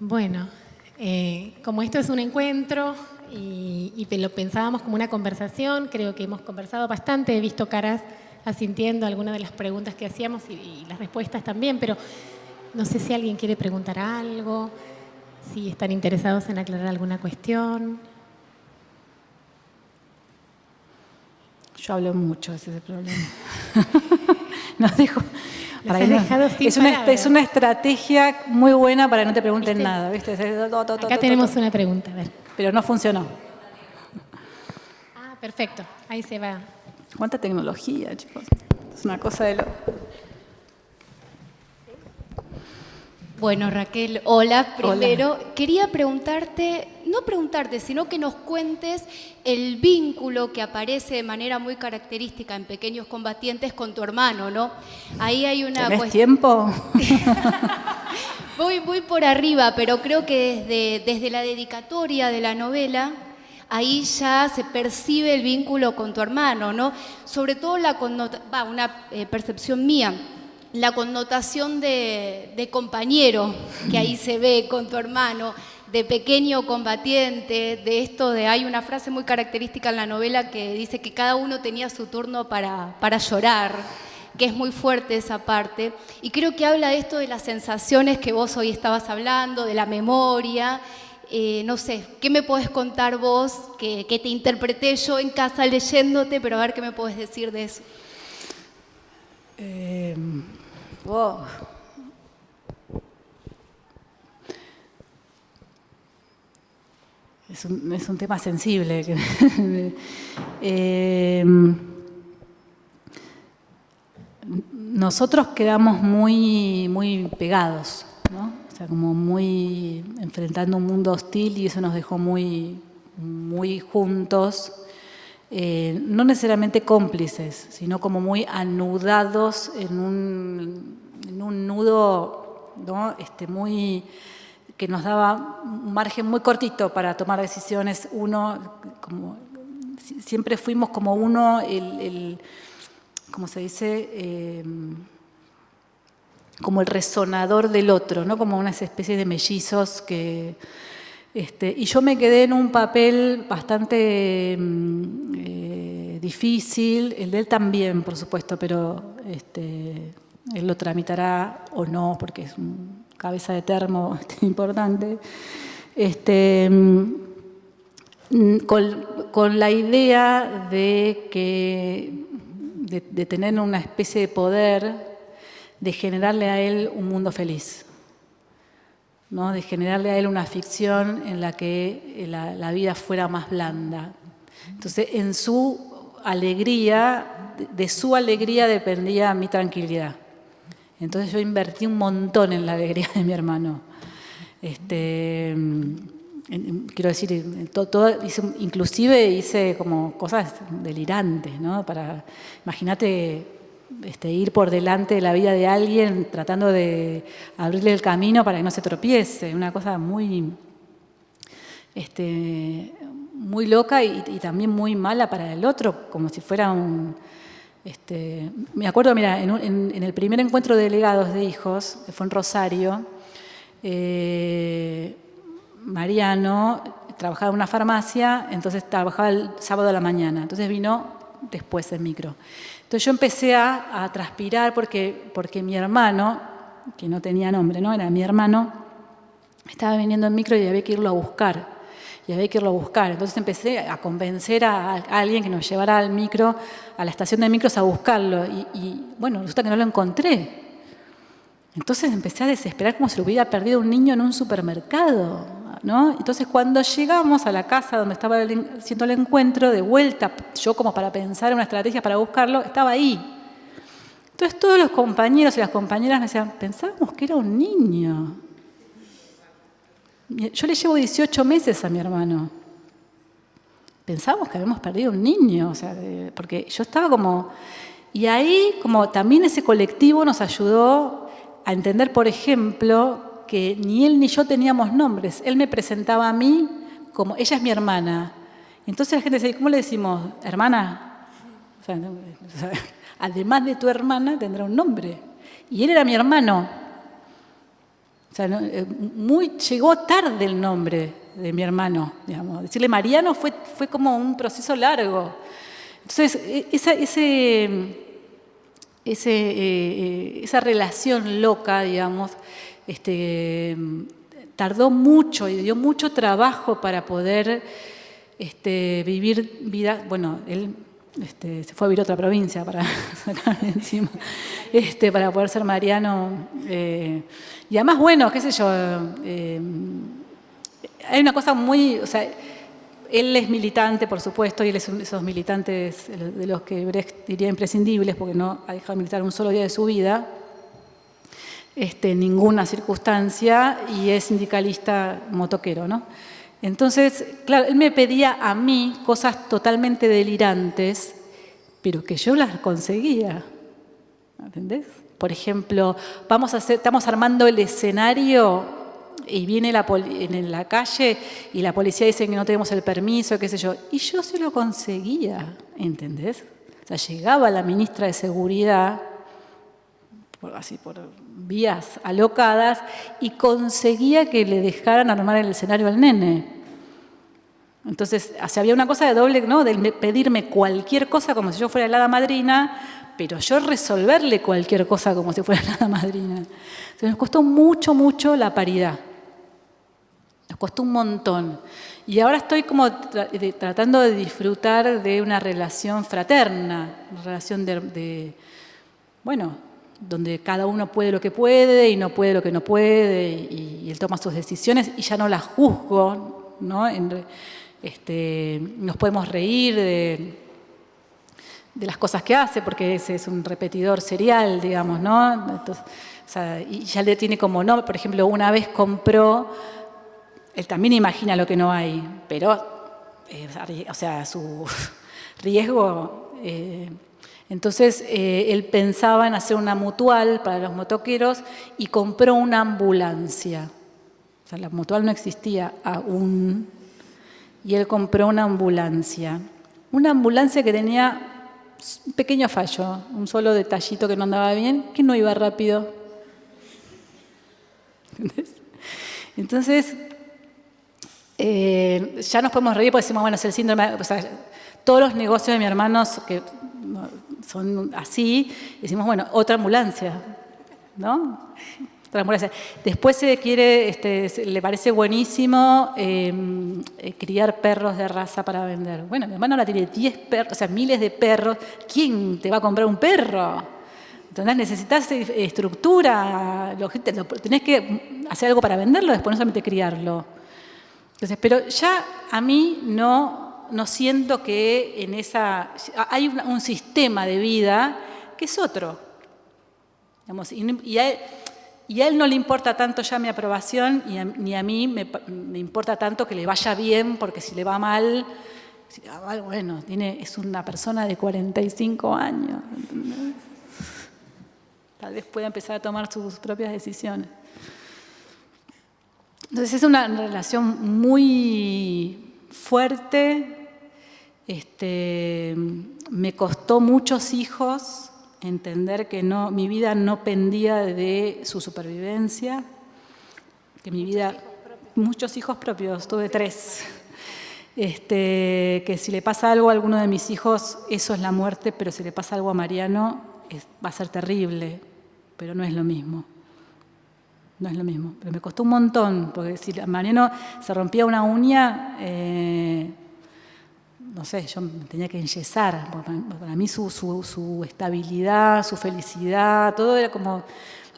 Bueno, como esto es un encuentro y lo pensábamos como una conversación, creo que hemos conversado bastante, he visto caras asintiendo algunas de las preguntas que hacíamos y las respuestas también, pero no sé si alguien quiere preguntar algo, si están interesados en aclarar alguna cuestión. Yo hablo mucho, ese es el problema. Nos has dejado sin palabras. Es una estrategia muy buena para que no te pregunten ¿Viste? nada, ¿viste? Acá tenemos una pregunta, a ver. Pero no funcionó. Ah, perfecto, ahí se va. ¿Cuánta tecnología, chicos? Es una cosa de lo... Bueno, Raquel, hola. Primero, quería preguntarte, no preguntarte, sino que nos cuentes el vínculo que aparece de manera muy característica en Pequeños Combatientes con tu hermano, ¿no? Ahí hay una ¿Tenés tiempo? Voy por arriba, pero creo que desde la dedicatoria de la novela, ahí ya se percibe el vínculo con tu hermano, ¿no? Sobre todo una percepción mía, la connotación de compañero que ahí se ve con tu hermano, de pequeño combatiente, de esto de... Hay una frase muy característica en la novela que dice que cada uno tenía su turno para llorar, que es muy fuerte esa parte. Y creo que habla de esto de las sensaciones que vos hoy estabas hablando, de la memoria. No sé, ¿qué me podés contar vos que te interpreté yo en casa leyéndote? Pero a ver qué me podés decir de eso. Wow. Es un tema sensible. Nosotros quedamos muy pegados, ¿no? O sea, como muy enfrentando un mundo hostil y eso nos dejó muy juntos. No necesariamente cómplices, sino como muy anudados en un nudo, ¿no? Que nos daba un margen muy cortito para tomar decisiones. Siempre fuimos como uno, ¿cómo se dice? Como el resonador del otro, ¿no? Como unas especies de mellizos que... y yo me quedé en un papel bastante difícil, el de él también, por supuesto, pero él lo tramitará o no, porque es un cabeza de termo importante. Con la idea de tener una especie de poder, de generarle a él un mundo feliz, ¿no? De generarle a él una ficción en la que la vida fuera más blanda. Entonces, en su alegría, de su alegría dependía mi tranquilidad. Entonces yo invertí un montón en la alegría de mi hermano. Quiero decir, inclusive hice como cosas delirantes, ¿no? Imagínate ir por delante de la vida de alguien tratando de abrirle el camino para que no se tropiece, una cosa muy loca y también muy mala para el otro, como si fuera un... me acuerdo, mira, en el primer encuentro de delegados de hijos, que fue en Rosario, Mariano trabajaba en una farmacia, entonces trabajaba el sábado a la mañana, entonces vino después en micro. Entonces yo empecé a transpirar porque mi hermano, que no tenía nombre, ¿no? Era mi hermano, estaba viniendo en micro y había que irlo a buscar. Entonces empecé a convencer a alguien que nos llevara al micro, a la estación de micros a buscarlo. Y bueno, resulta que no lo encontré. Entonces empecé a desesperar como si lo hubiera perdido un niño en un supermercado, ¿no? Entonces cuando llegamos a la casa donde estaba haciendo el encuentro, de vuelta, yo como para pensar en una estrategia para buscarlo, estaba ahí. Entonces todos los compañeros y las compañeras me decían, pensábamos que era un niño. Yo le llevo 18 meses a mi hermano. Pensábamos que habíamos perdido un niño, o sea, porque yo estaba como... Y ahí, como también ese colectivo nos ayudó a entender, por ejemplo, que ni él ni yo teníamos nombres. Él me presentaba a mí como, ella es mi hermana. Entonces la gente decía, ¿cómo le decimos? ¿Hermana? O sea, además de tu hermana, tendrá un nombre. Y él era mi hermano. O sea, llegó tarde el nombre de mi hermano, digamos. Decirle Mariano fue como un proceso largo. Entonces, esa relación loca, digamos, tardó mucho y dio mucho trabajo para poder vivir vida. Bueno, él se fue a vivir a otra provincia para sacarme encima. para poder ser Mariano. Y además, bueno, qué sé yo, hay una cosa muy, o sea, él es militante, por supuesto, y él es esos militantes de los que Brecht diría imprescindibles, porque no ha dejado de militar un solo día de su vida, en ninguna circunstancia, y es sindicalista motoquero, ¿no? Entonces, claro, él me pedía a mí cosas totalmente delirantes, pero que yo las conseguía, ¿entendés? Por ejemplo, estamos armando el escenario y viene en la calle y la policía dice que no tenemos el permiso, qué sé yo, y yo se lo conseguía, ¿entendés? O sea, llegaba la ministra de Seguridad, por vías alocadas, y conseguía que le dejaran armar el escenario al nene. Entonces, o sea, había una cosa de doble, ¿no? De pedirme cualquier cosa como si yo fuera la hada madrina, pero yo resolverle cualquier cosa como si fuera la hada madrina. Entonces, nos costó mucho, mucho la paridad. Nos costó un montón. Y ahora estoy como tratando de disfrutar de una relación fraterna, una relación bueno, donde cada uno puede lo que puede y no puede lo que no puede, y él toma sus decisiones y ya no las juzgo, ¿no? Nos podemos reír de las cosas que hace, porque ese es un repetidor serial, digamos, ¿no? Entonces, o sea, y ya le tiene como, no, por ejemplo, una vez compró, él también imagina lo que no hay, pero, o sea, su riesgo. Entonces, él pensaba en hacer una mutual para los motoqueros y compró una ambulancia. O sea, la mutual no existía aún. Y él compró una ambulancia. Una ambulancia que tenía un pequeño fallo, un solo detallito que no andaba bien, que no iba rápido. ¿Entendés? Entonces, ya nos podemos reír porque decimos, bueno, es el síndrome, o sea, todos los negocios de mi hermano que son así, decimos, bueno, otra ambulancia, ¿no? Otra ambulancia. Después le parece buenísimo criar perros de raza para vender. Bueno, mi hermano ahora tiene 10 perros, o sea, miles de perros. ¿Quién te va a comprar un perro? Entonces necesitas estructura, tenés que hacer algo para venderlo, después no solamente criarlo. Entonces, pero ya a mí no siento que hay un sistema de vida que es otro. Digamos, y a él no le importa tanto ya mi aprobación, ni a mí me importa tanto que le vaya bien, porque si le va mal, bueno, es una persona de 45 años, ¿entendés? Tal vez pueda empezar a tomar sus propias decisiones. Entonces es una relación muy fuerte. Me costó muchos hijos entender que mi vida no pendía de su supervivencia, que mi vida, muchos hijos propios, tuve 3. Que si le pasa algo a alguno de mis hijos, eso es la muerte, pero si le pasa algo a Mariano, va a ser terrible, pero no es lo mismo. No es lo mismo, pero me costó un montón, porque si Mariano se rompía una uña, no sé, yo me tenía que enyesar. Para mí su estabilidad, su felicidad, todo era como...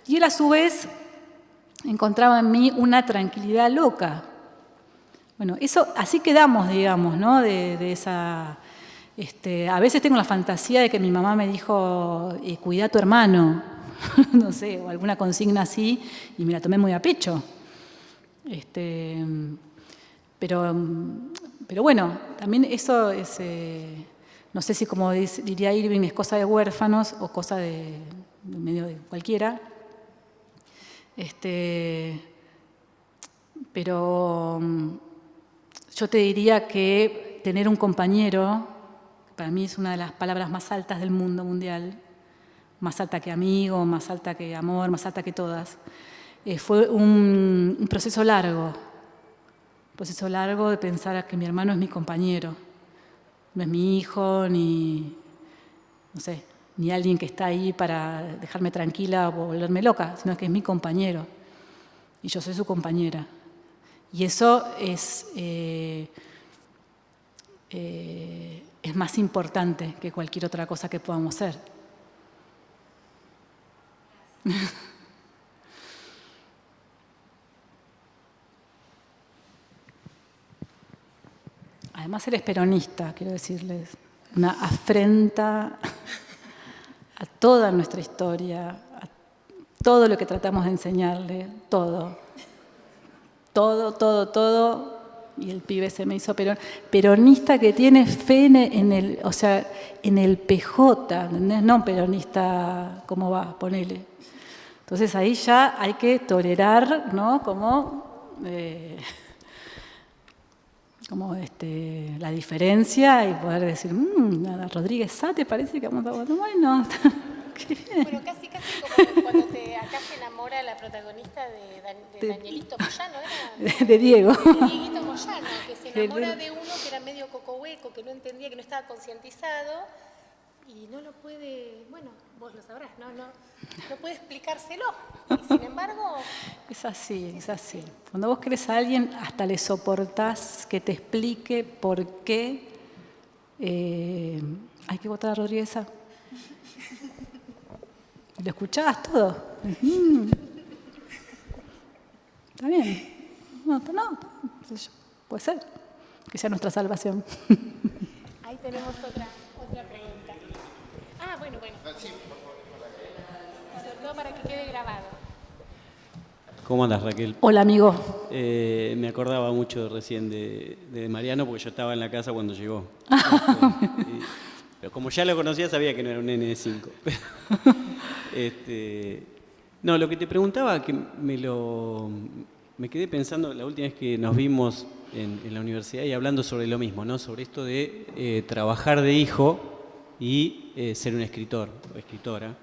Y él a su vez encontraba en mí una tranquilidad loca. Bueno, eso así quedamos, digamos, ¿no? De esa... a veces tengo la fantasía de que mi mamá me dijo, cuida a tu hermano, no sé, o alguna consigna así, y me la tomé muy a pecho. Pero bueno, también eso es, no sé si como diría Irving, es cosa de huérfanos o cosa de medio de cualquiera. Pero yo te diría que tener un compañero, para mí es una de las palabras más altas del mundo mundial, más alta que amigo, más alta que amor, más alta que todas, fue un proceso largo. Proceso largo de pensar que mi hermano es mi compañero, no es mi hijo, ni, no sé, ni alguien que está ahí para dejarme tranquila o volverme loca, sino que es mi compañero y yo soy su compañera. Y eso es más importante que cualquier otra cosa que podamos hacer. Además eres peronista, quiero decirles. Una afrenta a toda nuestra historia, a todo lo que tratamos de enseñarle, todo. Todo. Y el pibe se me hizo peronista que tiene fe en el PJ, ¿entendés? No peronista, ¿cómo va? Ponele. Entonces ahí ya hay que tolerar, ¿no? La diferencia y poder decir, a Rodríguez Sá, ¿te parece que vamos a votar? Bueno, qué bien. Bueno, casi como cuando acá se enamora la protagonista de Danielito Moyano, ¿era? De Diego. De Dieguito Moyano, que se enamora de uno que era medio cocohueco, que no entendía, que no estaba concientizado y no lo puede, bueno, vos lo sabrás, no puede explicárselo. Y sin embargo... Es así. Cuando vos querés a alguien, hasta le soportás que te explique por qué hay que votar a Rodríguez Sá. ¿Lo escuchabas todo? ¿Está bien? No, puede ser que sea nuestra salvación. Ahí tenemos otra pregunta. Bueno. Sobre todo para que quede grabado. ¿Cómo andas, Raquel? Hola, amigo. Me acordaba mucho recién de Mariano porque yo estaba en la casa cuando llegó. Pero como ya lo conocía, sabía que no era un nene de 5. No, lo que te preguntaba, que me quedé pensando la última vez que nos vimos en la universidad y hablando sobre lo mismo, ¿no? Sobre esto de trabajar de hijo y ser un escritor o escritora.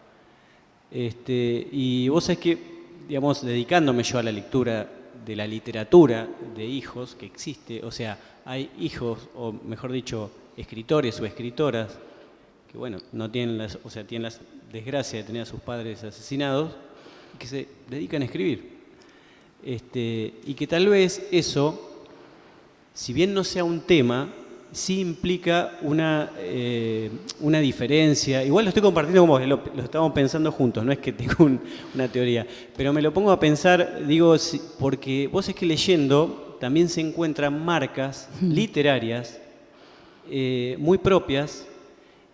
Y vos sabés que, digamos, dedicándome yo a la lectura de la literatura de hijos que existe, o sea, hay hijos, o mejor dicho, escritores o escritoras que, bueno, no tienen tienen la desgracia de tener a sus padres asesinados y que se dedican a escribir. Y que tal vez eso, si bien no sea un tema, sí implica una diferencia. Igual lo estoy compartiendo con vos, lo estamos pensando juntos, no es que tengo una teoría, pero me lo pongo a pensar, digo, porque vos es que leyendo también se encuentran marcas literarias muy propias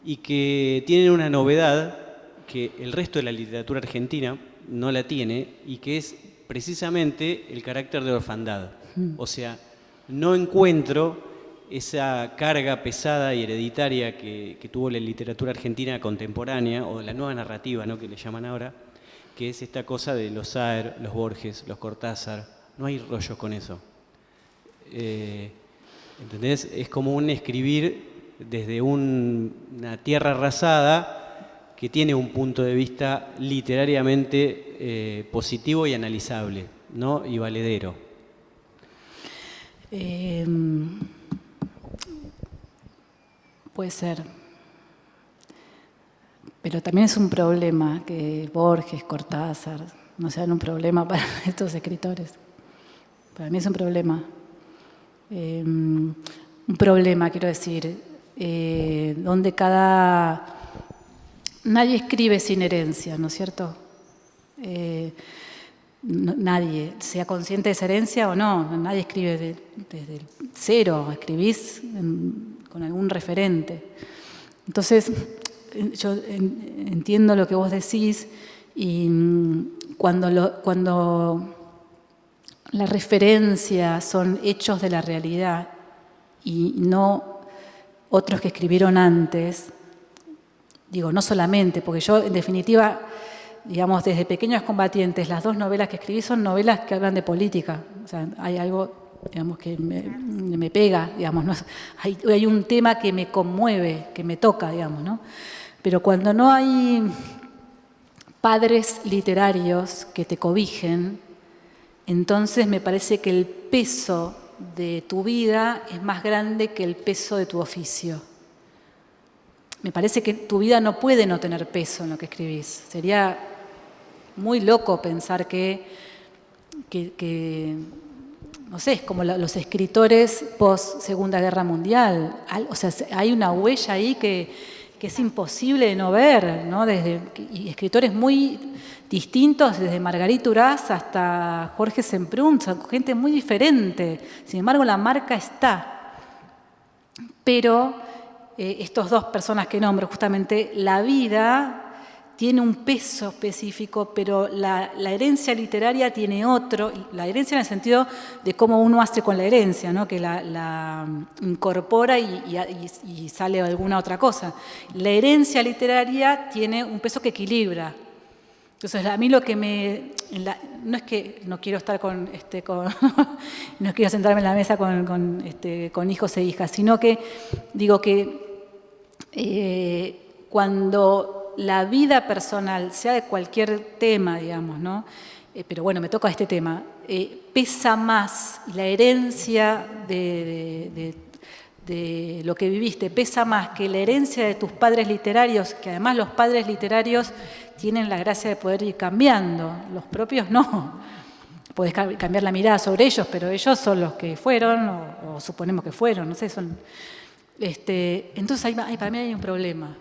y que tienen una novedad que el resto de la literatura argentina no la tiene y que es precisamente el carácter de orfandad. O sea, no encuentro esa carga pesada y hereditaria que tuvo la literatura argentina contemporánea, o la nueva narrativa, ¿no?, que le llaman ahora, que es esta cosa de los Saer, los Borges, los Cortázar. No hay rollos con eso. ¿Entendés? Es como un escribir desde una tierra arrasada que tiene un punto de vista literariamente positivo y analizable, ¿no?, y valedero. Puede ser. Pero también es un problema que Borges, Cortázar no sean un problema para estos escritores. Para mí es un problema. Un problema, quiero decir, donde nadie escribe sin herencia, ¿no es cierto? Nadie, sea consciente de esa herencia o no, nadie escribe desde el cero, escribís con algún referente. Entonces, yo entiendo lo que vos decís y cuando la referencia son hechos de la realidad y no otros que escribieron antes, digo, no solamente, porque yo en definitiva, digamos, desde Pequeños Combatientes, las 2 novelas que escribí son novelas que hablan de política. O sea, hay algo, digamos, que me pega, digamos, ¿no? Hay un tema que me conmueve, que me toca, digamos, ¿no? Pero cuando no hay padres literarios que te cobijen, entonces me parece que el peso de tu vida es más grande que el peso de tu oficio. Me parece que tu vida no puede no tener peso en lo que escribís. Sería muy loco pensar que no sé, es como los escritores post Segunda Guerra Mundial. O sea, hay una huella ahí que que es imposible de no ver, ¿no? Y escritores muy distintos, desde Margarita Urás hasta Jorge Semprún, son gente muy diferente. Sin embargo, la marca está. Pero estos dos personas que nombro, justamente, la vida tiene un peso específico, pero la herencia literaria tiene otro, la herencia en el sentido de cómo uno hace con la herencia, ¿no? Que la incorpora y sale alguna otra cosa. La herencia literaria tiene un peso que equilibra. Entonces, a mí lo que no es que no quiero estar no quiero sentarme en la mesa con hijos e hijas, sino que digo que cuando la vida personal, sea de cualquier tema, digamos, ¿no? Pero bueno, me toca este tema, pesa más, la herencia de lo que viviste pesa más que la herencia de tus padres literarios, que además los padres literarios tienen la gracia de poder ir cambiando, los propios no. Podés cambiar la mirada sobre ellos, pero ellos son los que fueron, o suponemos que fueron, no sé, son... Entonces para mí hay un problema,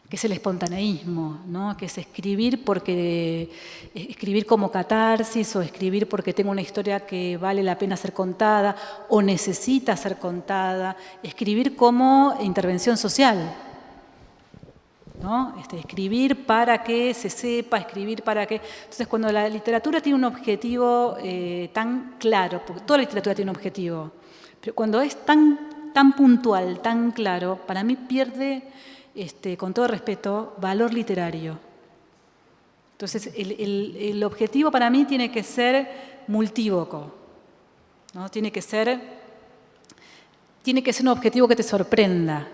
que es el espontaneísmo, ¿no? Que es escribir como catarsis, o escribir porque tengo una historia que vale la pena ser contada o necesita ser contada, escribir como intervención social, ¿no? Escribir para que se sepa, escribir para que... Entonces, cuando la literatura tiene un objetivo tan claro, porque toda la literatura tiene un objetivo, pero cuando es tan puntual, tan claro, para mí pierde... con todo respeto, valor literario. Entonces, el objetivo para mí tiene que ser multívoco, ¿no? Tiene que ser un objetivo que te sorprenda.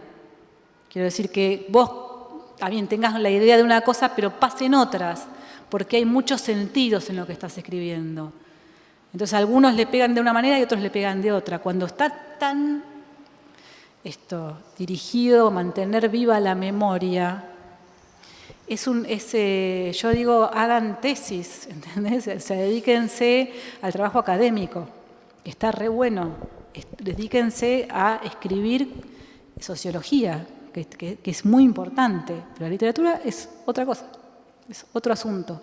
Quiero decir que vos también tengas la idea de una cosa, pero pasen otras, porque hay muchos sentidos en lo que estás escribiendo. Entonces, algunos le pegan de una manera y otros le pegan de otra. Cuando está tan... dirigido a mantener viva la memoria, yo digo, hagan tesis, ¿entendés? O sea, dedíquense al trabajo académico, que está re bueno. Dedíquense a escribir sociología, que es muy importante, pero la literatura es otra cosa, es otro asunto.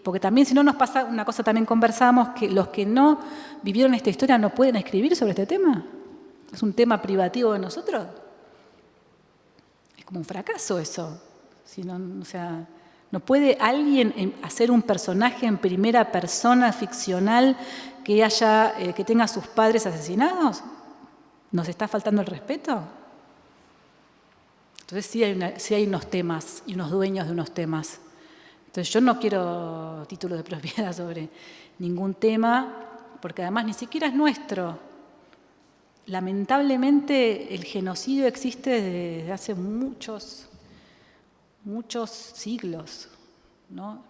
Porque también, si no, nos pasa una cosa, también conversamos, que los que no vivieron esta historia no pueden escribir sobre este tema. ¿Es un tema privativo de nosotros? Es como un fracaso eso. O sea, ¿no puede alguien hacer un personaje en primera persona ficcional que tenga a sus padres asesinados? ¿Nos está faltando el respeto? Entonces sí hay unos temas y unos dueños de unos temas. Entonces yo no quiero título de propiedad sobre ningún tema, porque además ni siquiera es nuestro. Lamentablemente el genocidio existe desde hace muchos siglos, ¿no?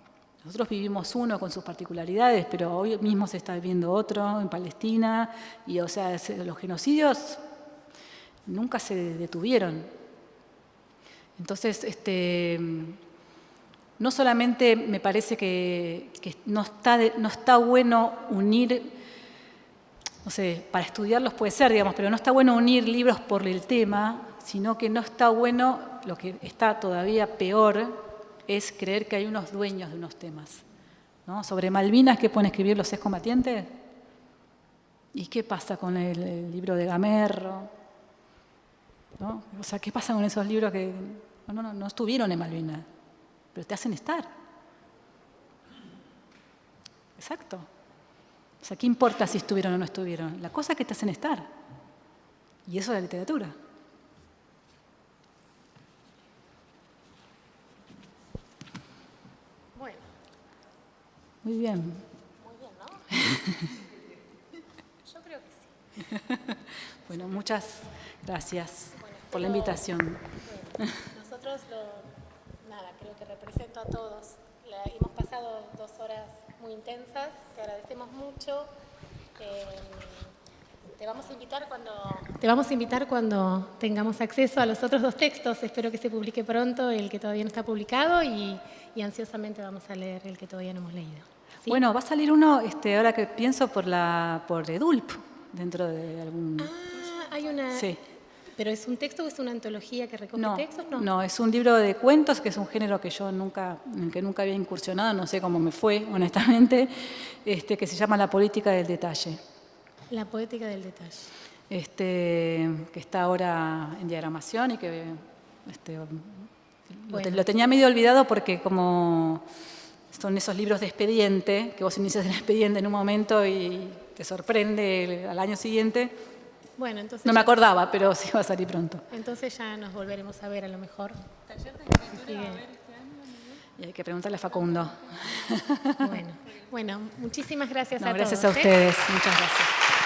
Nosotros vivimos uno con sus particularidades, pero hoy mismo se está viviendo otro en Palestina, y o sea, los genocidios nunca se detuvieron. Entonces, no solamente me parece que no está bueno unir, no sé, para estudiarlos puede ser, digamos, pero no está bueno unir libros por el tema, sino que no está bueno, lo que está todavía peor, es creer que hay unos dueños de unos temas, ¿no? Sobre Malvinas, ¿qué pueden escribir los excombatientes? ¿Y qué pasa con el libro de Gamerro? ¿No? O sea, ¿qué pasa con esos libros que no estuvieron en Malvinas, pero te hacen estar? Exacto. O sea, ¿qué importa si estuvieron o no estuvieron? La cosa es que te hacen estar. Y eso es la literatura. Bueno. Muy bien. Muy bien, ¿no? Yo creo que sí. Bueno, muchas gracias por la invitación. Bueno, nosotros creo que represento a todos. Hemos pasado 2 horas muy intensas, te agradecemos mucho. Te vamos a invitar cuando tengamos acceso a los otros 2 textos. Espero que se publique pronto el que todavía no está publicado y ansiosamente vamos a leer el que todavía no hemos leído. ¿Sí? Bueno, va a salir uno, ahora que pienso, por EDULP, dentro de algún... Hay una... Sí. ¿Pero es un texto o es una antología que recoge No, textos? no, es un libro de cuentos, que es un género que yo nunca había incursionado, no sé cómo me fue, honestamente, que se llama La política del detalle. La poética del detalle. Que está ahora en diagramación y que Bueno. lo tenía medio olvidado porque como son esos libros de expediente, que vos inicias el expediente en un momento y te sorprende al año siguiente. Bueno, entonces No me acordaba, pero sí va a salir pronto. entonces ya nos volveremos a ver a lo mejor. Y hay que preguntarle a Facundo. Bueno, muchísimas gracias No, a gracias todos. a ustedes. Muchas gracias.